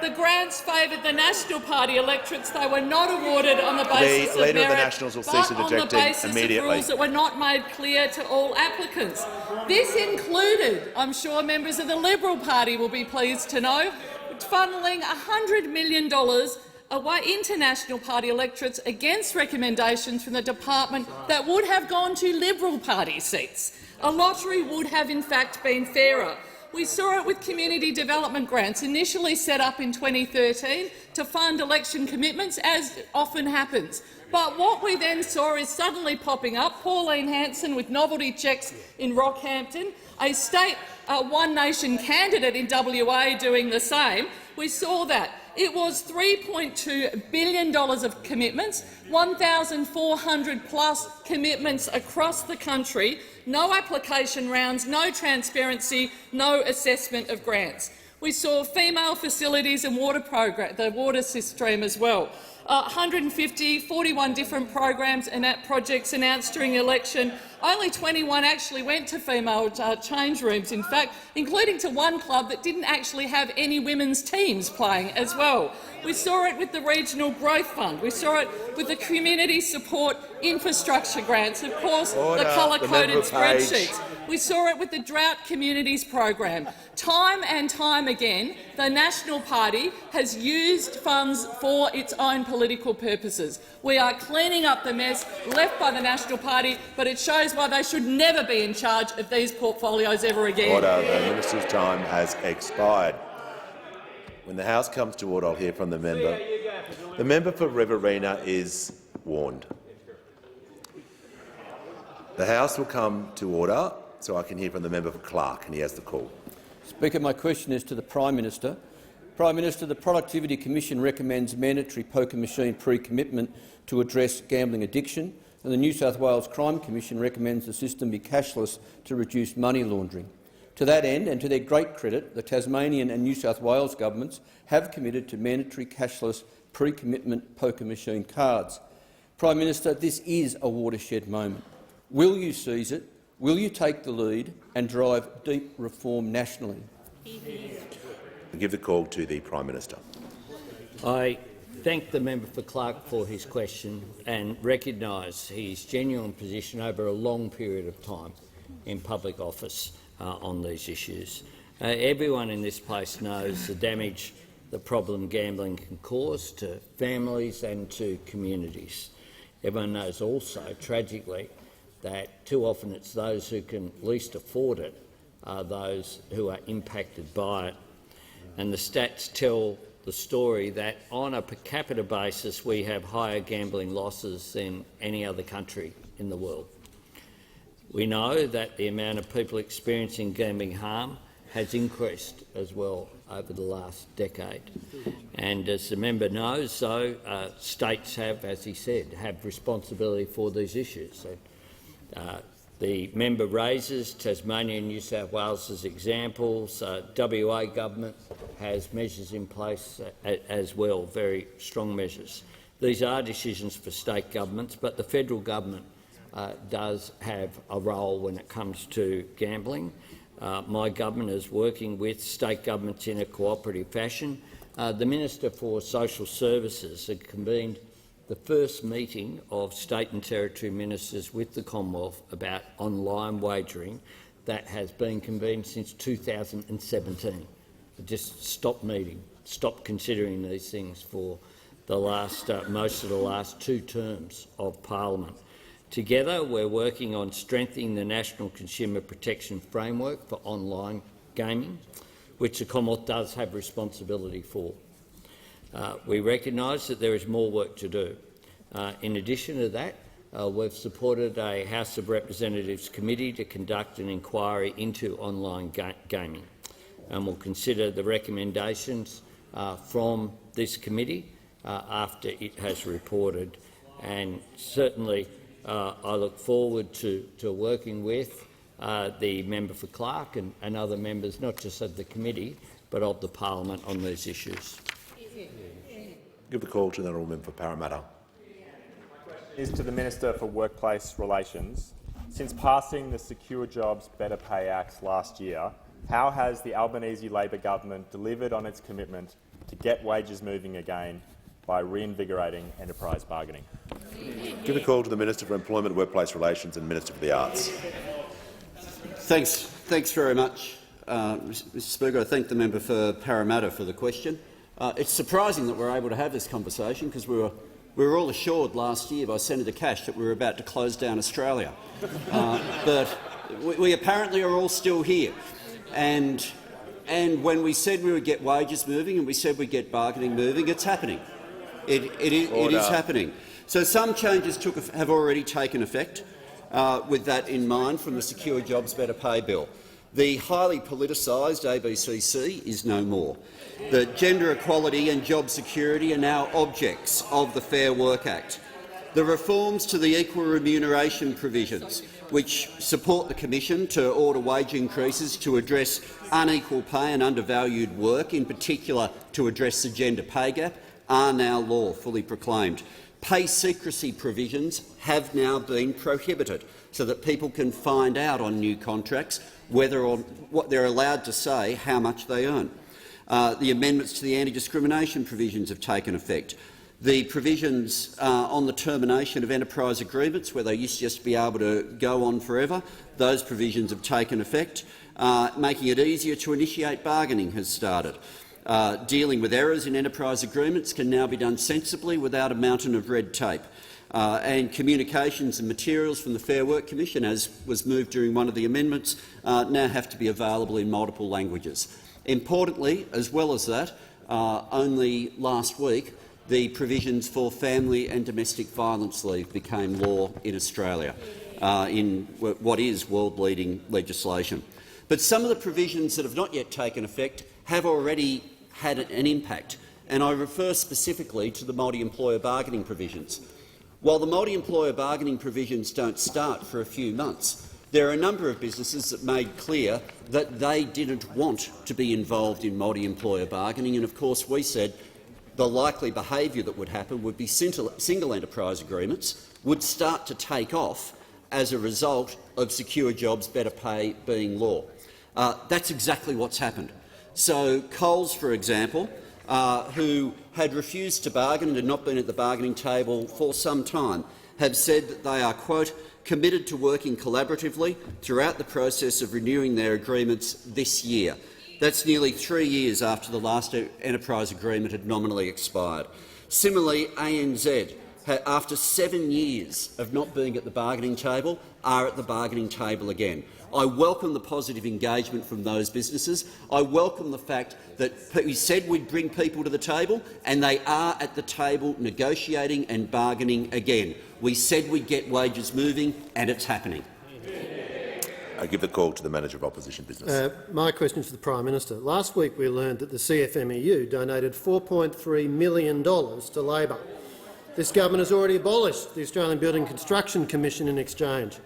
the grants favoured the National Party electorates. They were not awarded on the basis of merit, Leader of the Nationals will cease but on the interjecting basis immediately. of rules that were not made clear to all applicants. This included, I'm sure members of the Liberal Party will be pleased to know, funneling $100 million away into National Party electorates against recommendations from the department that would have gone to Liberal Party seats. A lottery would have in fact been fairer. We saw it with community development grants, initially set up in 2013 to fund election commitments, as often happens. But what we then saw is suddenly popping up Pauline Hanson with novelty checks in Rockhampton, a state One Nation candidate in WA doing the same. We saw that. It was $3.2 billion of commitments, 1,400+ commitments across the country, no application rounds, no transparency, no assessment of grants. We saw female facilities and water program, the water stream as well. 150, 41 different programs and projects announced during the election. Only 21 actually went to female change rooms, in fact, including to one club that didn't actually have any women's teams playing as well. We saw it with the Regional Growth Fund. We saw it with the Community Support Infrastructure Grants, of course, the colour-coded spreadsheets. We saw it with the Drought Communities program. Time and time again, the National Party has used funds for its own political purposes. We are cleaning up the mess left by the National Party, but it shows why they should never be in charge of these portfolios ever again. Order. The minister's time has expired. When the House comes to order, I'll hear from the member. The member for Riverina is warned. The House will come to order, so I can hear from the member for Clark, and he has the call. Speaker, my question is to the Prime Minister. Prime Minister, the Productivity Commission recommends mandatory poker machine pre-commitment to address gambling addiction, and the New South Wales Crime Commission recommends the system be cashless to reduce money laundering. To that end, and to their great credit, the Tasmanian and New South Wales governments have committed to mandatory cashless pre-commitment poker machine cards. Prime Minister, this is a watershed moment. Will you seize it? Will you take the lead and drive deep reform nationally? I give the call to the Prime Minister. I thank the member for Clark for his question and recognise his genuine position over a long period of time in public office on these issues. Everyone in this place knows the damage the problem gambling can cause to families and to communities. Everyone knows also, tragically, that too often it's those who can least afford it are those who are impacted by it. And the stats tell the story that on a per capita basis we have higher gambling losses than any other country in the world. We know that the amount of people experiencing gambling harm has increased as well over the last decade. And as the member knows, so states have, as he said, have responsibility for these issues. The member raises Tasmania and New South Wales as examples. WA government has measures in place as well, very strong measures. These are decisions for state governments, but the federal government does have a role when it comes to gambling. My government is working with state governments in a cooperative fashion. The Minister for Social Services had convened the first meeting of state and territory ministers with the Commonwealth about online wagering that has been convened since 2017. It just stopped meeting, stopped considering these things for the last, most of the last 2 terms of parliament. Together, we're working on strengthening the National Consumer Protection Framework for online gaming. which the Commonwealth does have responsibility for. We recognise that there is more work to do. In addition to that, we've supported a House of Representatives committee to conduct an inquiry into online gaming, and we'll consider the recommendations from this committee after it has reported. And certainly I look forward to working with the member for Clark and other members, not just of the committee, but of the parliament on these issues. Give the call to the honourable member for Parramatta. Is to the Minister for Workplace Relations. Since passing the Secure Jobs Better Pay Act last year, how has the Albanese Labor government delivered on its commitment to get wages moving again by reinvigorating enterprise bargaining? Give the call to the Minister for Employment, Workplace Relations and Minister for the Arts. Thanks very much, Mr Speaker. I thank the member for Parramatta for the question. It's surprising that we're able to have this conversation because we were all assured last year by Senator Cash that we were about to close down Australia. But we apparently are all still here. And when we said we would get wages moving and we said we'd get bargaining moving, it's happening. It is happening. So some changes have already taken effect with that in mind from the Secure Jobs Better Pay Bill. The highly politicised ABCC is no more. The gender equality and job security are now objects of the Fair Work Act. The reforms to the equal remuneration provisions, which support the Commission to order wage increases to address unequal pay and undervalued work, in particular to address the gender pay gap, are now law, fully proclaimed. Pay secrecy provisions have now been prohibited so that people can find out on new contracts whether or what they're allowed to say how much they earn. The amendments to the anti-discrimination provisions have taken effect. The provisions on the termination of enterprise agreements, where they used to just be able to go on forever, those provisions have taken effect. Making it easier to initiate bargaining has started. Dealing with errors in enterprise agreements can now be done sensibly without a mountain of red tape. And communications and materials from the Fair Work Commission, as was moved during one of the amendments, now have to be available in multiple languages. Importantly, as well as that, only last week the provisions for family and domestic violence leave became law in Australia, in what is world-leading legislation. But some of the provisions that have not yet taken effect have already had an impact, and I refer specifically to the multi-employer bargaining provisions. While the multi-employer bargaining provisions don't start for a few months, there are a number of businesses that made clear that they didn't want to be involved in multi-employer bargaining, and of course we said the likely behaviour that would happen would be single enterprise agreements would start to take off as a result of Secure Jobs Better Pay being law. That's exactly what's happened. So Coles, for example, who had refused to bargain and had not been at the bargaining table for some time, have said that they are, quote, committed to working collaboratively throughout the process of renewing their agreements this year. That's nearly 3 years after the last enterprise agreement had nominally expired. Similarly, ANZ, after 7 years of not being at the bargaining table, are at the bargaining table again. I welcome the positive engagement from those businesses. I welcome the fact that we said we'd bring people to the table, and they are at the table negotiating and bargaining again. We said we'd get wages moving, and it's happening. I give the call to the Manager of Opposition Business. My question is to the Prime Minister. Last week we learned that the CFMEU donated $4.3 million to Labor. This government has already abolished the Australian Building Construction Commission in exchange.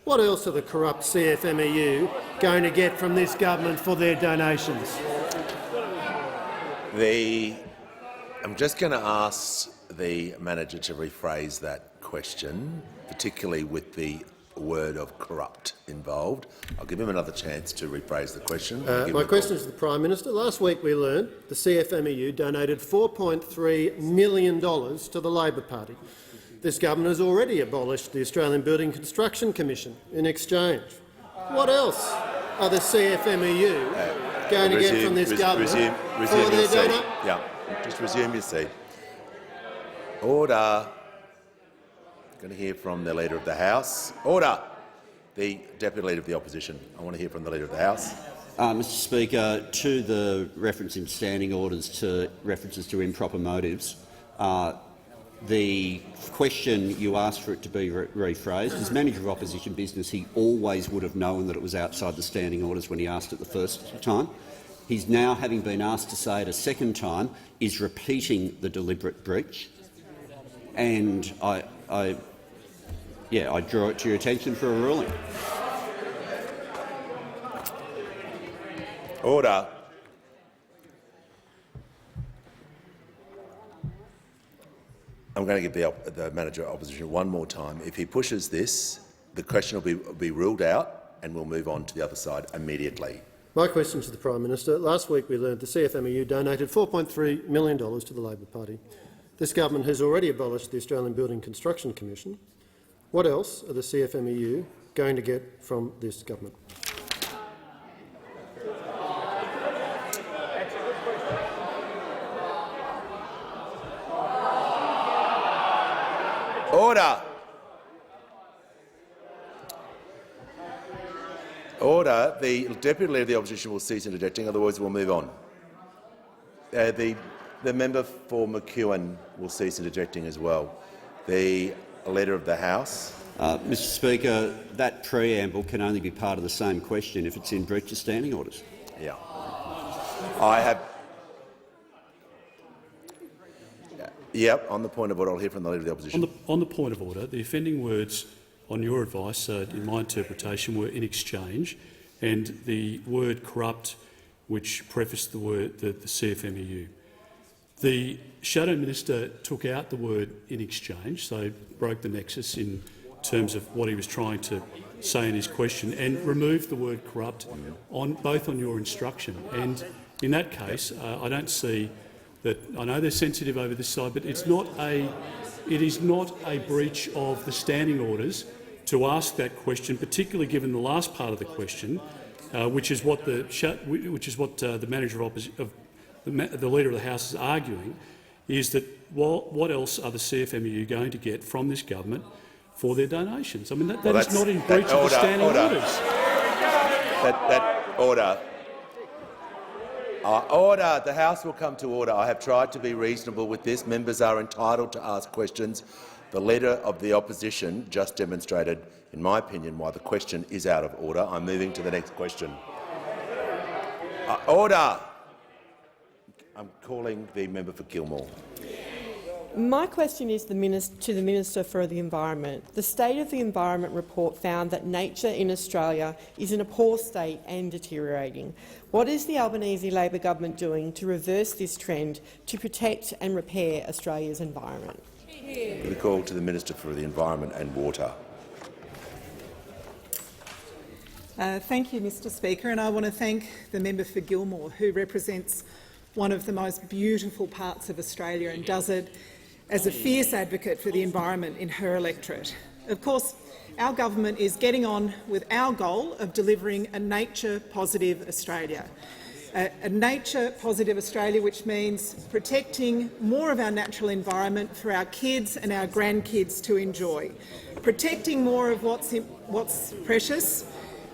What else are the corrupt CFMEU going to get from this government for their donations? I'm just going to ask the manager to rephrase that question, particularly with the word of corrupt involved. I'll give him another chance to rephrase the question. My question is to the Prime Minister. Last week we learned the CFMEU donated $4.3 million to the Labor Party. This government has already abolished the Australian Building Construction Commission in exchange. What else are the CFMEU going to get from this government for their donor? Yeah, just resume your seat. Order. Going to hear from the Leader of the House. Order. The Deputy Leader of the Opposition. I want to hear from the Leader of the House. Mr Speaker, to the reference in standing orders to references to improper motives, the question you asked for it to be rephrased. As Manager of Opposition Business, he always would have known that it was outside the standing orders when he asked it the first time. He's now, having been asked to say it a second time, is repeating the deliberate breach. And I draw it to your attention for a ruling. Order. I'm going to give the Manager of Opposition one more time. If he pushes this, the question will be ruled out and we'll move on to the other side immediately. My question to the Prime Minister. Last week we learned the CFMEU donated $4.3 million to the Labor Party. This government has already abolished the Australian Building Construction Commission. What else are the CFMEU going to get from this government? Order. Order. The Deputy Leader of the Opposition will cease interjecting, otherwise we'll move on. The member for McEwen will cease interjecting as well. The Leader of the House. Mr Speaker, that preamble can only be part of the same question if it's in breach of standing orders. Yeah. I have. Yep, on the point of order, I'll hear from the Leader of the Opposition. On the point of order, the offending words, on your advice, in my interpretation, were in exchange, and the word corrupt, which prefaced the word the CFMEU. The Shadow Minister took out the word in exchange, so broke the nexus in terms of what he was trying to say in his question, and removed the word corrupt both on your instruction. And in that case, I don't see that. I know they're sensitive over this side, but it is not a breach of the standing orders to ask that question, particularly given the last part of the question, which is what the Manager of the Leader of the House is arguing, is that what else are the CFMEU going to get from this government for their donations? I mean, that is not in breach of the standing orders. Order. Order. The House will come to order. I have tried to be reasonable with this. Members are entitled to ask questions. The Leader of the Opposition just demonstrated, in my opinion, why the question is out of order. I'm moving to the next question. Order. I'm calling the member for Gilmore. My question is to the Minister for the Environment. The State of the Environment report found that nature in Australia is in a poor state and deteriorating. What is the Albanese Labor government doing to reverse this trend to protect and repair Australia's environment? The call to the Minister for the Environment and Water. Thank you, Mr Speaker, and I want to thank the member for Gilmore, who represents one of the most beautiful parts of Australia and does it as a fierce advocate for the environment in her electorate. Of course, our government is getting on with our goal of delivering a nature-positive Australia. A nature-positive Australia, which means protecting more of our natural environment for our kids and our grandkids to enjoy, protecting more of what's precious,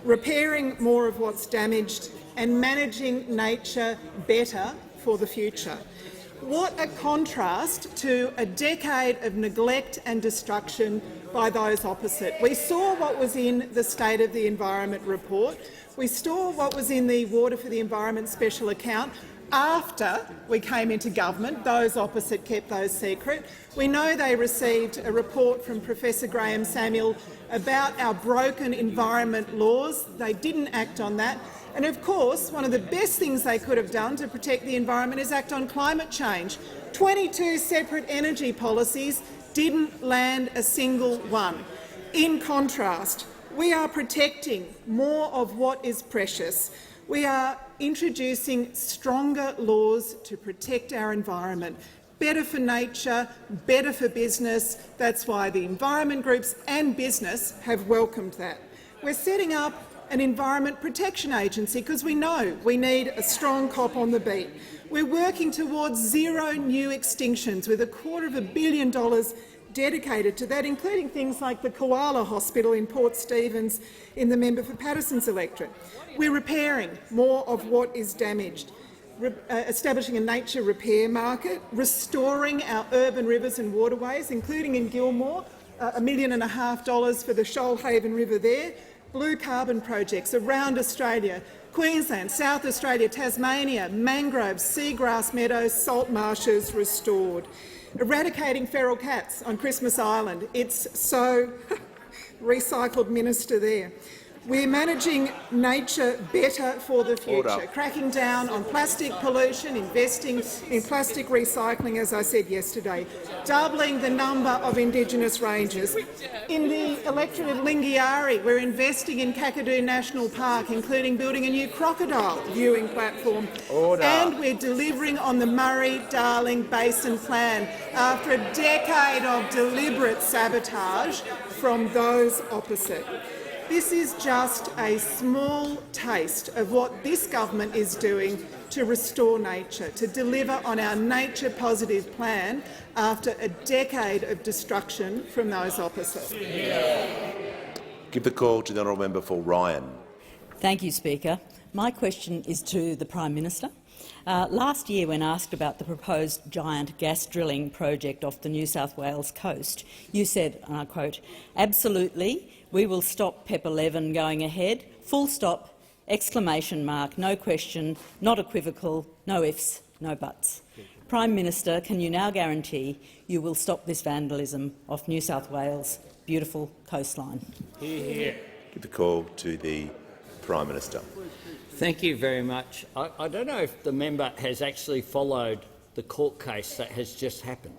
repairing more of what's damaged, and managing nature better for the future. What a contrast to a decade of neglect and destruction by those opposite. We saw what was in the State of the Environment report. We saw what was in the Water for the Environment special account. After we came into government, those opposite kept those secret. We know they received a report from Professor Graham Samuel about our broken environment laws. They didn't act on that. And of course, one of the best things they could have done to protect the environment is act on climate change. 22 separate energy policies didn't land a single one. In contrast, we are protecting more of what is precious. We are introducing stronger laws to protect our environment. Better for nature, better for business. That's why the environment groups and business have welcomed that. We're setting up an Environment Protection Agency because we know we need a strong cop on the beat. We're working towards zero new extinctions with $250 million dedicated to that, including things like the Koala Hospital in Port Stephens in the member for Patterson's electorate. We're repairing more of what is damaged, establishing a nature repair market, restoring our urban rivers and waterways, including in Gilmore, $1.5 million for the Shoalhaven River there, blue carbon projects around Australia, Queensland, South Australia, Tasmania, mangroves, seagrass meadows, salt marshes restored. Eradicating feral cats on Christmas Island. It's so recycled minister there. We're managing nature better for the future, cracking down on plastic pollution, investing in plastic recycling, as I said yesterday, doubling the number of Indigenous rangers. In the electorate of Lingiari, we're investing in Kakadu National Park, including building a new crocodile viewing platform. And we're delivering on the Murray-Darling Basin Plan after a decade of deliberate sabotage from those opposite. This is just a small taste of what this government is doing to restore nature, to deliver on our nature-positive plan after a decade of destruction from those opposite. Give the call to the honourable member for Ryan. Thank you, Speaker. My question is to the Prime Minister. Last year, when asked about the proposed giant gas drilling project off the New South Wales coast, you said, and I quote, "Absolutely, we will stop PEP 11 going ahead, full stop, exclamation mark, no question, not equivocal, no ifs, no buts." Prime Minister, can you now guarantee you will stop this vandalism off New South Wales' beautiful coastline? Give the call to the Prime Minister. Thank you very much. I don't know if the member has actually followed the court case that has just happened,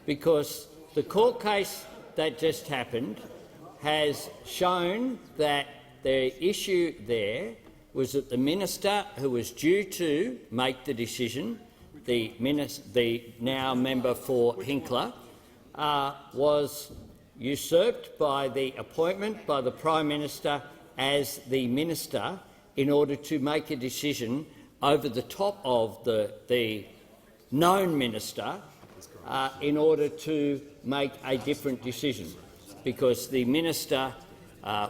because the court case that just happened has shown that the issue there was that the minister who was due to make the decision, the now member for Hinkler, was usurped by the appointment by the Prime Minister as the minister in order to make a decision over the top of the known minister in order to make a different decision, because the minister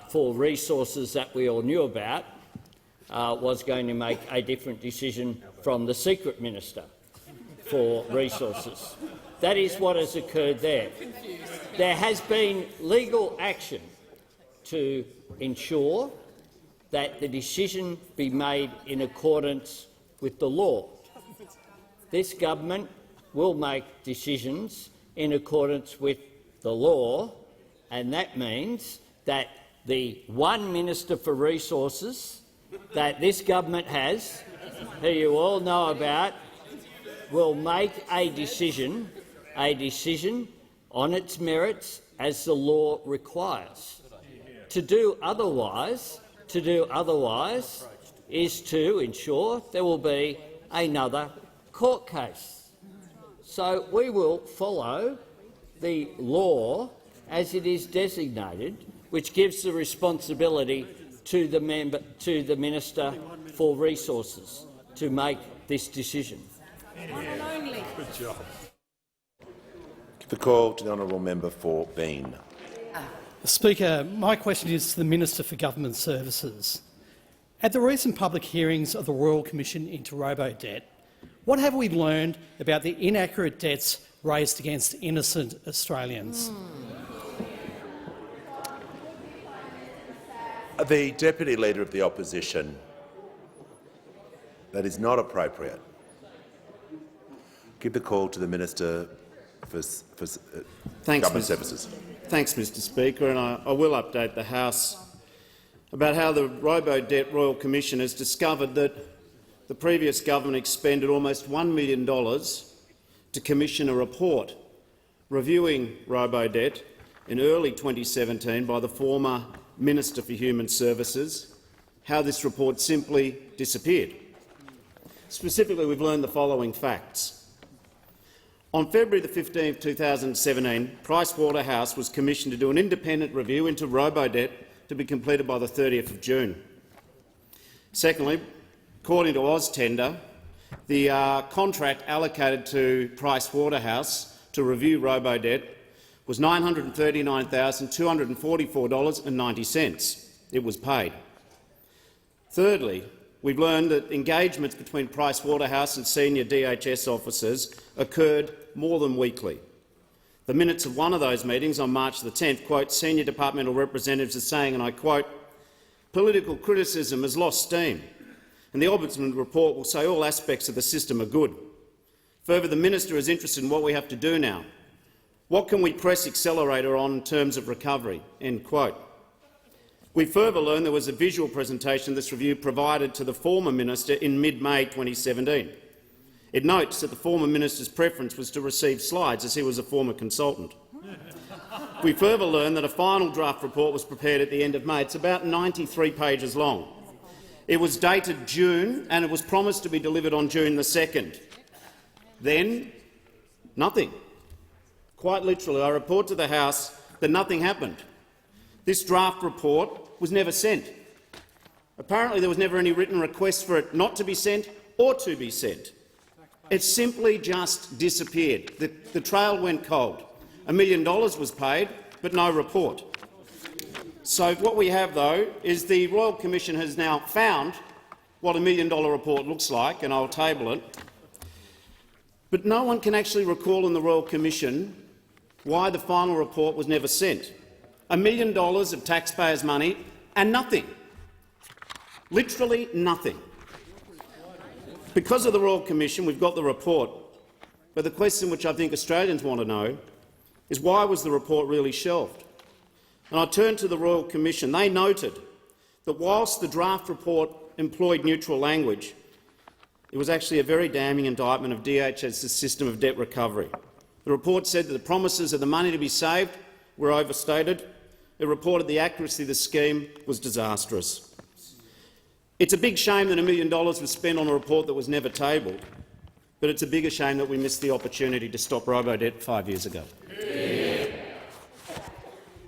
for resources that we all knew about was going to make a different decision from the secret minister for resources. That is what has occurred there. There has been legal action to ensure that the decision be made in accordance with the law. This government will make decisions in accordance with the law, and that means that the one Minister for Resources that this government has, who you all know about, will make a decision on its merits as the law requires. To do otherwise is to ensure there will be another court case. So we will follow the law as it is designated, which gives the responsibility to the Minister for Resources to make this decision. Good job. Give the call to the honourable member for Bean. Speaker, my question is to the Minister for Government Services. At the recent public hearings of the Royal Commission into Robo-Debt, what have we learned about the inaccurate debts raised against innocent Australians? The Deputy Leader of the Opposition, that is not appropriate. Give the call to the Minister for Government Services. Thanks, Mr Speaker, and I will update the House about how the Robo-Debt Royal Commission has discovered that the previous government expended almost $1 million to commission a report reviewing Robo-Debt in early 2017 by the former Minister for Human Services, how this report simply disappeared. Specifically, we've learned the following facts. On February 15, 2017, Pricewaterhouse was commissioned to do an independent review into Robo-Debt to be completed by the 30th of June. Secondly, according to AusTender, the contract allocated to Pricewaterhouse to review Robo-Debt was $939,244.90. It was paid. Thirdly, we've learned that engagements between Pricewaterhouse and senior DHS officers occurred more than weekly. The minutes of one of those meetings on March the 10th quote senior departmental representatives as saying, and I quote, "Political criticism has lost steam, and the Ombudsman report will say all aspects of the system are good. Further, the minister is interested in what we have to do now. What can we press accelerator on in terms of recovery?" End quote. We further learned there was a visual presentation of this review provided to the former minister in mid-May 2017. It notes that the former minister's preference was to receive slides, as he was a former consultant. We further learned that a final draft report was prepared at the end of May. It's about 93 pages long. It was dated June, and it was promised to be delivered on June the 2nd. Then, nothing. Quite literally, I report to the House that nothing happened. This draft report was never sent. Apparently there was never any written request for it not to be sent or to be sent. It simply just disappeared. The trail went cold. $1 million was paid, but no report. So what we have, though, is the Royal Commission has now found what $1 million report looks like, and I'll table it. But no one can actually recall in the Royal Commission why the final report was never sent. $1 million of taxpayers' money and nothing. Literally nothing. Because of the Royal Commission, we've got the report, but the question which I think Australians want to know is why was the report really shelved? And I turn to the Royal Commission. They noted that whilst the draft report employed neutral language, it was actually a very damning indictment of DHS's system of debt recovery. The report said that the promises of the money to be saved were overstated. It reported the accuracy of the scheme was disastrous. It's a big shame that $1 million was spent on a report that was never tabled, but it's a bigger shame that we missed the opportunity to stop robo-debt 5 years ago.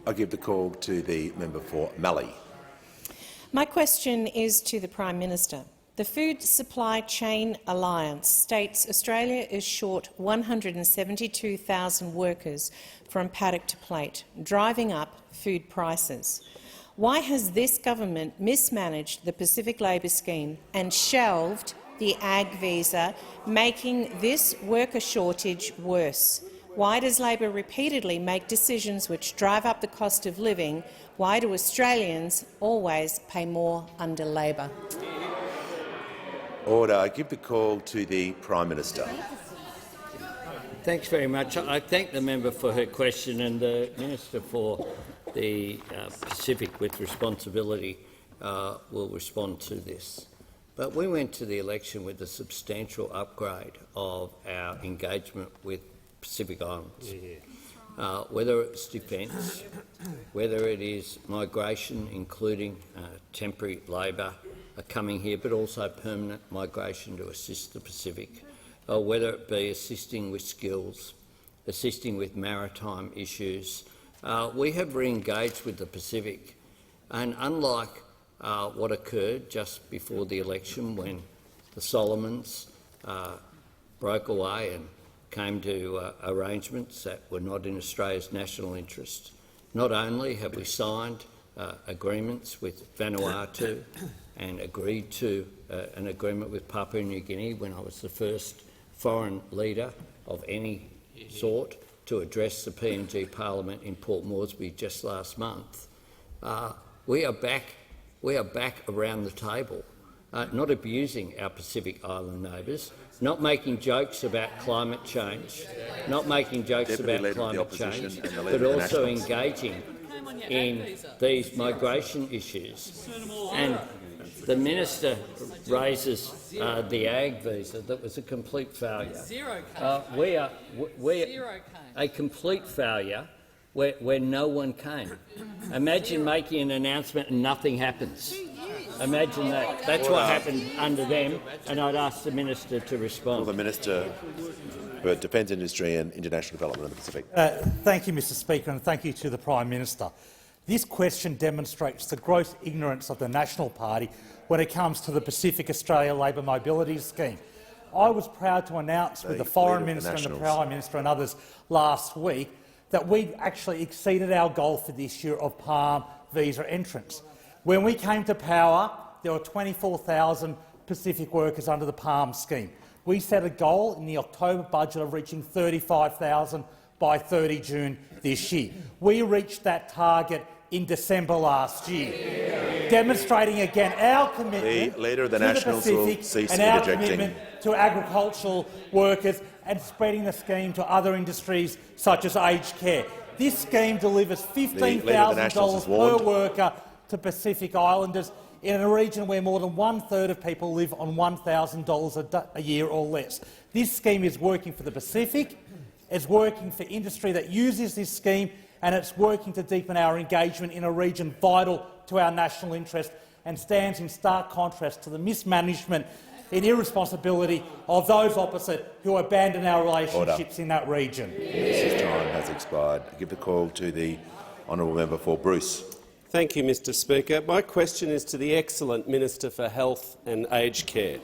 I give the call to the member for Mallee. My question is to the Prime Minister. The Food Supply Chain Alliance states Australia is short 172,000 workers from paddock to plate, driving up food prices. Why has this government mismanaged the Pacific Labor Scheme and shelved the ag visa, making this worker shortage worse? Why does Labor repeatedly make decisions which drive up the cost of living? Why do Australians always pay more under Labor? Order. I give the call to the Prime Minister. Thanks very much. I thank the member for her question, and the Minister for the Pacific with responsibility will respond to this. But we went to the election with a substantial upgrade of our engagement with Pacific Islands. Whether it's defence, whether it is migration, including temporary labour coming here, but also permanent migration to assist the Pacific, whether it be assisting with skills, assisting with maritime issues. We have re-engaged with the Pacific, and unlike what occurred just before the election when the Solomons broke away and came to arrangements that were not in Australia's national interest, not only have we signed agreements with Vanuatu and agreed to an agreement with Papua New Guinea when I was the first foreign leader of any sort to address the PNG Parliament in Port Moresby just last month. We are back around the table, not abusing our Pacific Island neighbours, not making jokes about climate change, but also engaging in these migration issues. And the minister raises the ag visa. That was a complete failure. We are a complete failure where no one came. Imagine making an announcement and nothing happens. Imagine that. That's what happened under them, and I'd ask the minister to respond. Well, the Minister for Defence Industry and International Development in the Pacific. Thank you, Mr Speaker, and thank you to the Prime Minister. This question demonstrates the gross ignorance of the National Party when it comes to the Pacific Australia Labor Mobility Scheme. I was proud to announce with the Foreign Minister and the Prime Minister and others last week that we actually exceeded our goal for this year of PALM visa entrants. When we came to power, there were 24,000 Pacific workers under the PALM scheme. We set a goal in the October budget of reaching 35,000 by 30 June this year. We reached that target in December last year, demonstrating again our commitment the Leader of the to Nationals the will Pacific cease and our interjecting. commitment to agricultural workers and spreading the scheme to other industries such as aged care. This scheme delivers $15,000 per worker to Pacific Islanders in a region where more than 1/3 of people live on $1,000 a year or less. This scheme is working for the Pacific, it's working for industry that uses this scheme, and it's working to deepen our engagement in a region vital to our national interest and stands in stark contrast to the mismanagement and irresponsibility of those opposite who abandon our relationships in that region. Mrs. Time has expired. I give the call to the honourable member for Bruce. Thank you, Mr Speaker. My question is to the excellent Minister for Health and Aged Care.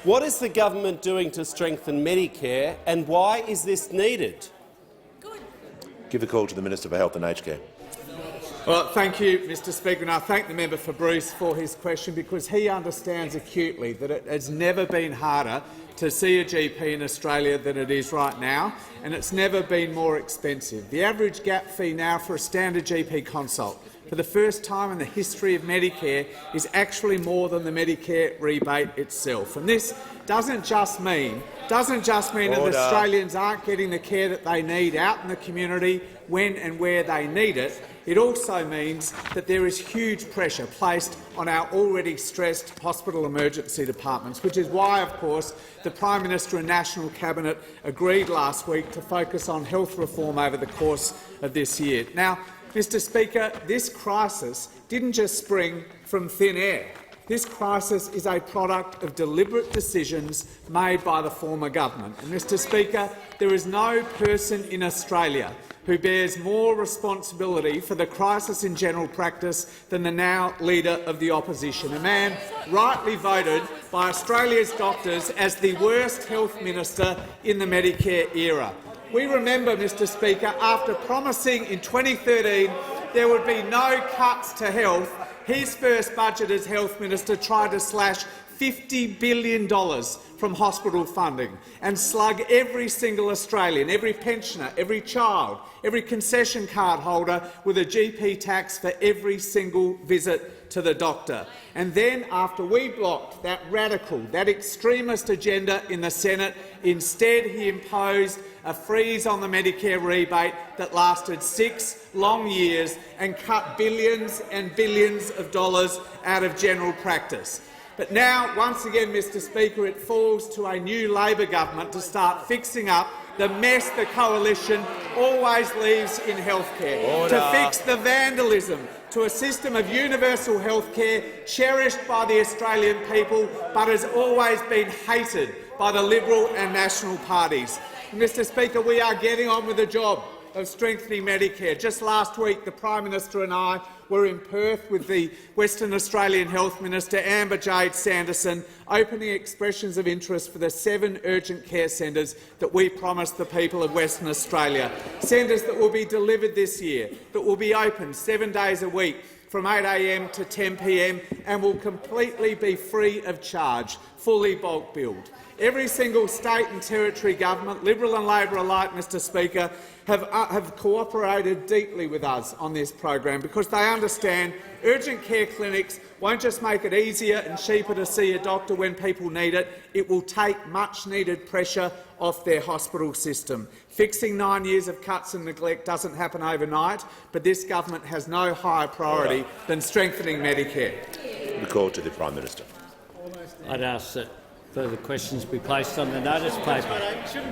What is the government doing to strengthen Medicare, and why is this needed? Give the call to the Minister for Health and Aged Care. Well, thank you, Mr Speaker, and I thank the member for Bruce for his question, because he understands acutely that it has never been harder to see a GP in Australia than it is right now, and it's never been more expensive. The average gap fee now for a standard GP consult, for the first time in the history of Medicare, is actually more than the Medicare rebate itself. And this doesn't just mean that Australians aren't getting the care that they need out in the community when and where they need it. It also means that there is huge pressure placed on our already stressed hospital emergency departments, which is why, of course, the Prime Minister and National Cabinet agreed last week to focus on health reform over the course of this year. Now, Mr Speaker, this crisis didn't just spring from thin air. This crisis is a product of deliberate decisions made by the former government. And, Mr Speaker, there is no person in Australia who bears more responsibility for the crisis in general practice than the now Leader of the Opposition, a man rightly voted by Australia's doctors as the worst health minister in the Medicare era. We remember, Mr Speaker, after promising in 2013 there would be no cuts to health, his first budget as health minister tried to slash $50 billion from hospital funding and slug every single Australian, every pensioner, every child, every concession card holder with a GP tax for every single visit to the doctor. And then, after we blocked that radical, that extremist agenda in the Senate, instead he imposed a freeze on the Medicare rebate that lasted 6 long years and cut billions and billions of dollars out of general practice. But now, once again, Mr Speaker, it falls to a new Labor government to start fixing up the mess the coalition always leaves in healthcare, to fix the vandalism to a system of universal healthcare cherished by the Australian people but has always been hated by the Liberal and National parties. Mr Speaker, we are getting on with the job of strengthening Medicare. Just last week, the Prime Minister and I were in Perth with the Western Australian Health Minister, Amber Jade Sanderson, opening expressions of interest for the 7 urgent care centres that we promised the people of Western Australia. Centres that will be delivered this year, that will be open 7 days a week from 8 a.m. to 10 p.m. and will completely be free of charge, fully bulk billed. Every single state and territory government, Liberal and Labor alike, Mr Speaker, have cooperated deeply with us on this program because they understand urgent care clinics won't just make it easier and cheaper to see a doctor when people need it, it will take much-needed pressure off their hospital system. Fixing 9 years of cuts and neglect doesn't happen overnight, but this government has no higher priority than strengthening Medicare. The call to the Prime Minister. I'd ask that further questions be placed on the notice paper.